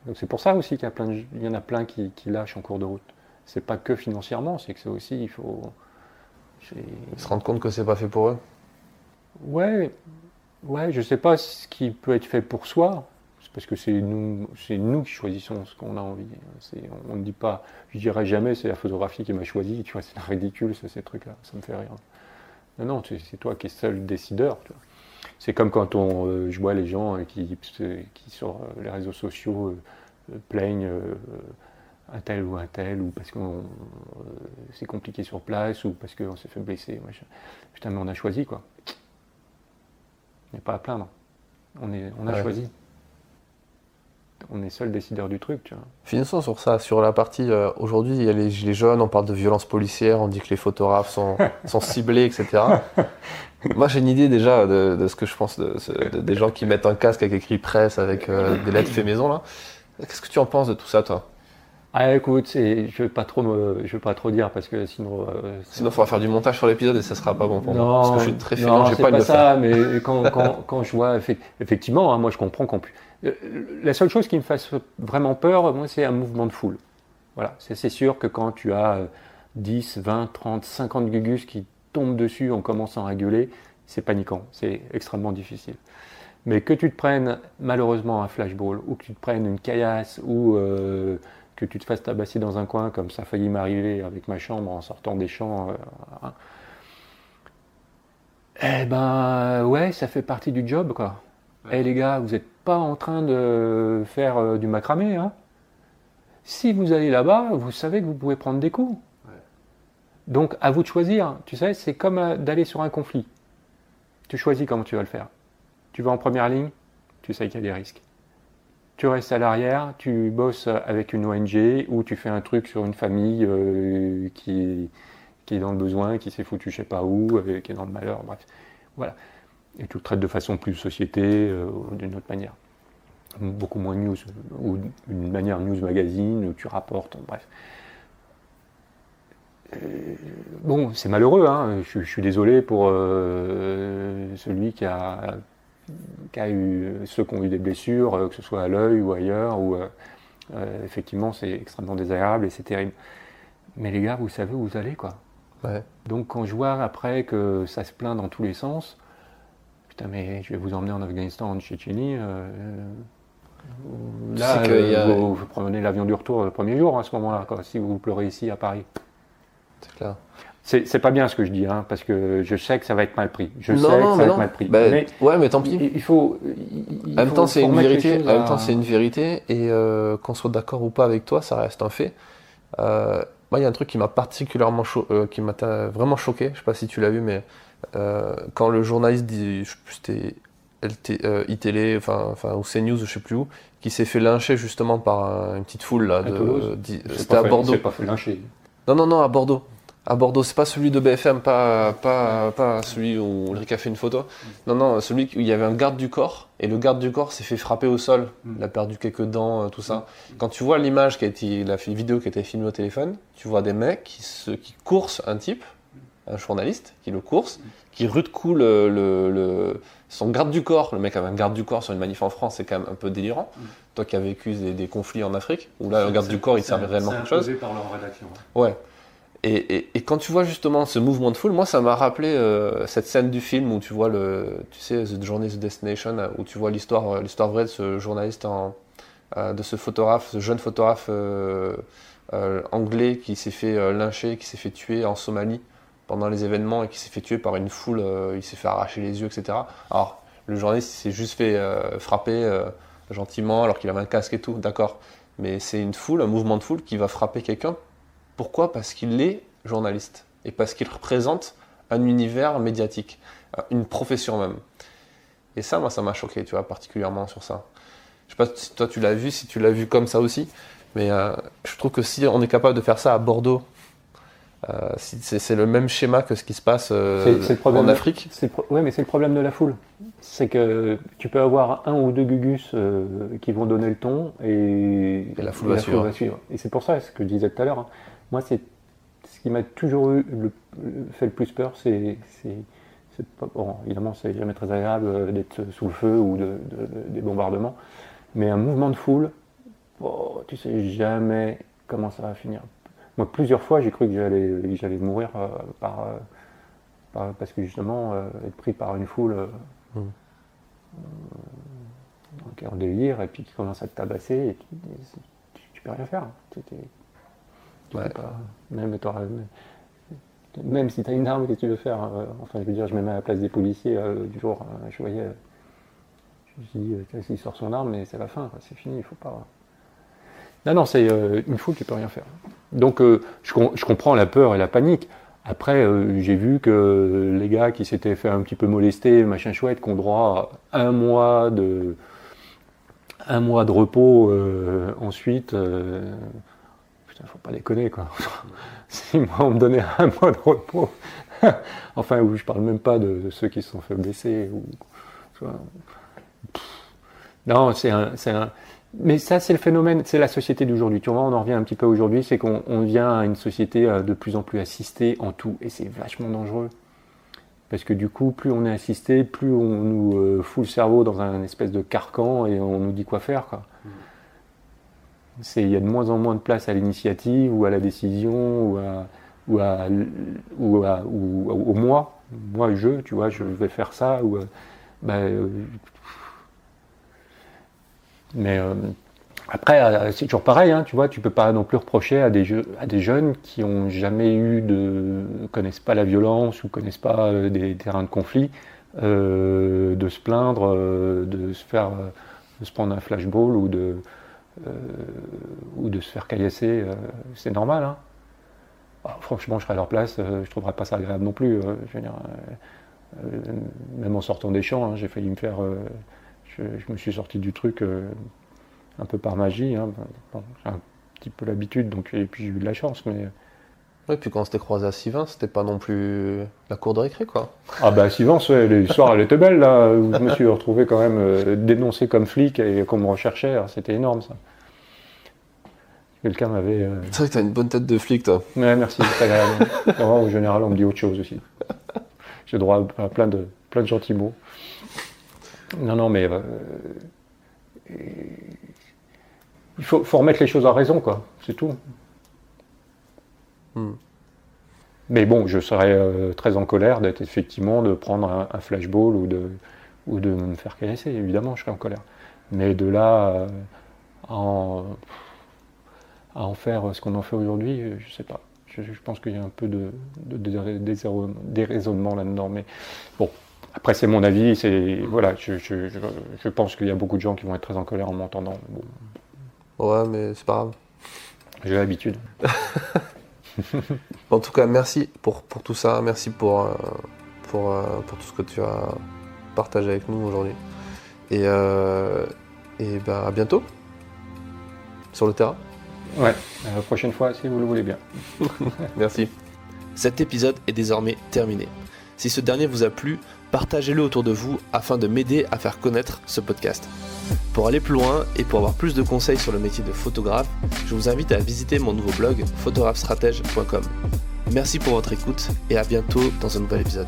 Donc c'est pour ça aussi qu'il y en a plein qui lâchent en cours de route. C'est pas que financièrement, c'est que c'est aussi, il faut... Ils se rendent compte que c'est pas fait pour eux. Ouais, je sais pas ce qui peut être fait pour soi, c'est parce que c'est nous qui choisissons ce qu'on a envie. On ne dit pas, je dirais jamais c'est la photographie qui m'a choisi, tu vois, c'est ridicule ces trucs-là, ça me fait rire. Non, c'est toi qui es seul décideur. Tu vois. C'est comme quand je vois les gens qui sur les réseaux sociaux plaignent un tel, ou parce que c'est compliqué sur place, ou parce qu'on s'est fait blesser. Machin. Putain, mais on a choisi, quoi. Il n'y a pas à plaindre. On a choisi. On est seul décideur du truc, tu vois. Finissons sur ça, sur la partie... aujourd'hui, il y a les gilets jaunes, on parle de violences policières, on dit que les photographes sont ciblés, etc. Moi, j'ai une idée déjà de ce que je pense des gens qui mettent un casque avec écrit presse, avec des lettres fait maison, là. Qu'est-ce que tu en penses de tout ça, toi? Ah, écoute, je vais pas trop dire parce que sinon. Sinon, il faudra faire du montage sur l'épisode et ça sera pas bon pour moi. Parce que je suis très fainéant, j'ai pas pas le de ça, mais quand je vois effectivement, hein, moi je comprends qu'on puisse. La seule chose qui me fasse vraiment peur, moi, c'est un mouvement de foule. Voilà, c'est sûr que quand tu as 10, 20, 30, 50 gugus qui tombent dessus en commençant à gueuler, c'est paniquant, c'est extrêmement difficile. Mais que tu te prennes malheureusement un flashball, ou que tu te prennes une caillasse, ou que tu te fasses tabasser dans un coin, comme ça a failli m'arriver avec ma chambre en sortant des champs, eh ben ouais, ça fait partie du job, quoi. Ouais. Eh les gars, vous n'êtes pas en train de faire du macramé, hein. Si vous allez là-bas, vous savez que vous pouvez prendre des coups. Ouais. Donc à vous de choisir, tu sais, c'est comme d'aller sur un conflit. Tu choisis comment tu vas le faire. Tu vas en première ligne, tu sais qu'il y a des risques. Tu restes à l'arrière, tu bosses avec une ONG ou tu fais un truc sur une famille qui est dans le besoin, qui s'est foutu je sais pas où, qui est dans le malheur, bref. Voilà. Et tu le traites de façon plus société, d'une autre manière. Beaucoup moins news, ou d'une manière news magazine, où tu rapportes, bref. Bon, c'est malheureux, hein. Je suis désolé pour celui qui a eu ceux qui ont eu des blessures, que ce soit à l'œil ou ailleurs, où effectivement c'est extrêmement désagréable et c'est terrible. Mais les gars, vous savez où vous allez, quoi. Ouais. Donc quand je vois après que ça se plaint dans tous les sens, putain mais je vais vous emmener en Afghanistan, en Tchétchénie, Là, Tu sais qu'il y a- vous prenez l'avion du retour le premier jour à ce moment-là, quoi, si vous pleurez ici à Paris. C'est clair. C'est pas bien ce que je dis, hein, parce que je sais que ça va être mal pris. Je sais Non, que non, ça mais va non. être mal pris. Bah, Mais ouais, mais tant pis. il faut. En même temps, c'est une remettre les vérité. choses En même à- temps, c'est une vérité. Et qu'on soit d'accord ou pas avec toi, ça reste un fait. Moi, il y a un truc qui m'a particulièrement qui m'a vraiment choqué. Je sais pas si tu l'as vu, mais quand le journaliste dit, je sais plus, c'était iTélé, enfin ou CNews, je sais plus où, qui s'est fait lyncher justement par une petite foule là. À Toulouse C'était à Bordeaux. C'est pas fait lyncher. Non, à Bordeaux. À Bordeaux, c'est pas celui de BFM, pas celui où Ulrich a fait une photo. Non, celui où il y avait un garde du corps, et le garde du corps s'est fait frapper au sol. Il a perdu quelques dents, tout ça. Quand tu vois l'image il a fait une vidéo qui a été filmée au téléphone, tu vois des mecs qui coursent un type, un journaliste, qui le course, qui rude coup son garde du corps. Le mec avait un garde du corps sur une manif en France, c'est quand même un peu délirant. Toi qui as vécu des conflits en Afrique, où là, le garde du corps, il servait réellement quelque chose. C'est par leur rédaction. Ouais. Et quand tu vois justement ce mouvement de foule, moi ça m'a rappelé cette scène du film où tu vois tu sais, The Journey to Destination, où tu vois l'histoire vraie de ce journaliste, de ce photographe, ce jeune photographe anglais qui s'est fait lyncher, qui s'est fait tuer en Somalie pendant les événements et qui s'est fait tuer par une foule, il s'est fait arracher les yeux, etc. Alors le journaliste s'est juste fait frapper gentiment alors qu'il avait un casque et tout, d'accord. Mais c'est une foule, un mouvement de foule qui va frapper quelqu'un. Pourquoi ? Parce qu'il est journaliste et parce qu'il représente un univers médiatique, une profession même. Et ça, moi, ça m'a choqué, tu vois, particulièrement sur ça. Je sais pas si toi tu l'as vu, si tu l'as vu comme ça aussi, mais je trouve que si on est capable de faire ça à Bordeaux, c'est le même schéma que ce qui se passe en Afrique. Oui, mais c'est le problème de la foule. C'est que tu peux avoir un ou deux gugus qui vont donner le ton et la foule va suivre. Et c'est pour ça, ce que je disais tout à l'heure, hein. Moi, c'est ce qui m'a toujours fait le plus peur, bon, évidemment, c'est jamais très agréable d'être sous le feu ou des bombardements, mais un mouvement de foule, tu sais jamais comment ça va finir. Moi, plusieurs fois, j'ai cru que j'allais mourir parce que justement, être pris par une foule qui est en délire et puis qui commence à te tabasser et tu peux rien faire. Ouais. Même si tu as une arme, qu'est-ce que tu veux faire? Enfin, je veux dire, je me mets à la place des policiers du jour. Je voyais, je me dis, il sort son arme, mais c'est la fin, quoi, c'est fini, il faut pas. Non, c'est une foule, tu peux rien faire. Donc, je comprends la peur et la panique. Après, j'ai vu que les gars qui s'étaient fait un petit peu molester, machin chouette, qui ont droit à un mois de repos ensuite. Putain, faut pas déconner, quoi. Si moi, on me donnait un mois de repos, enfin, où je parle même pas de ceux qui se sont fait blesser. Non, mais ça, c'est le phénomène, c'est la société d'aujourd'hui. Tu vois, on en revient un petit peu aujourd'hui, c'est qu'on vient à une société de plus en plus assistée en tout, et c'est vachement dangereux. Parce que du coup, plus on est assisté, plus on nous fout le cerveau dans un espèce de carcan et on nous dit quoi faire, quoi. Il y a de moins en moins de place à l'initiative ou à la décision ou au moi. Moi, tu vois, je vais faire ça. Mais après, c'est toujours pareil, hein, tu vois, tu peux pas non plus reprocher à des jeunes qui ont jamais connaissent pas la violence ou connaissent pas des terrains de conflit, de se plaindre, de se prendre un flashball ou de se faire caillasser, c'est normal, hein. Alors, franchement, je serais à leur place, je trouverais pas ça agréable non plus. Je veux dire, même en sortant des champs, hein, j'ai failli me faire. Je me suis sorti du truc un peu par magie. Hein. Bon, j'ai un petit peu l'habitude, et puis j'ai eu de la chance, mais. Oui, puis quand on s'était croisé à Sivins, c'était pas non plus la cour de récré, quoi. Ah bah Sivins, ouais, l'histoire elle était belle là, où je me suis retrouvé quand même dénoncé comme flic et qu'on me recherchait, alors, c'était énorme ça. Quelqu'un m'avait... C'est vrai que t'as une bonne tête de flic, toi. Ouais, merci, c'est agréable. En général, on me dit autre chose aussi. J'ai droit à plein de gentils mots. Non, mais... il faut remettre les choses en raison, quoi, c'est tout. Mais bon, je serais très en colère d'être effectivement de prendre un flashball ou de me faire caresser, évidemment, je serais en colère. Mais de là à en faire ce qu'on en fait aujourd'hui, je sais pas. Je pense qu'il y a un peu de déraisonnement là-dedans. Mais bon, après c'est mon avis. Voilà, je pense qu'il y a beaucoup de gens qui vont être très en colère en m'entendant. Bon. Ouais, mais c'est pas grave. J'ai l'habitude. En tout cas, merci pour tout ça. Merci pour tout ce que tu as partagé avec nous aujourd'hui. Et à bientôt sur le terrain. Ouais, la prochaine fois, si vous le voulez bien. Merci. Cet épisode est désormais terminé. Si ce dernier vous a plu, partagez-le autour de vous afin de m'aider à faire connaître ce podcast. Pour aller plus loin et pour avoir plus de conseils sur le métier de photographe, je vous invite à visiter mon nouveau blog photographestratège.com. Merci pour votre écoute et à bientôt dans un nouvel épisode.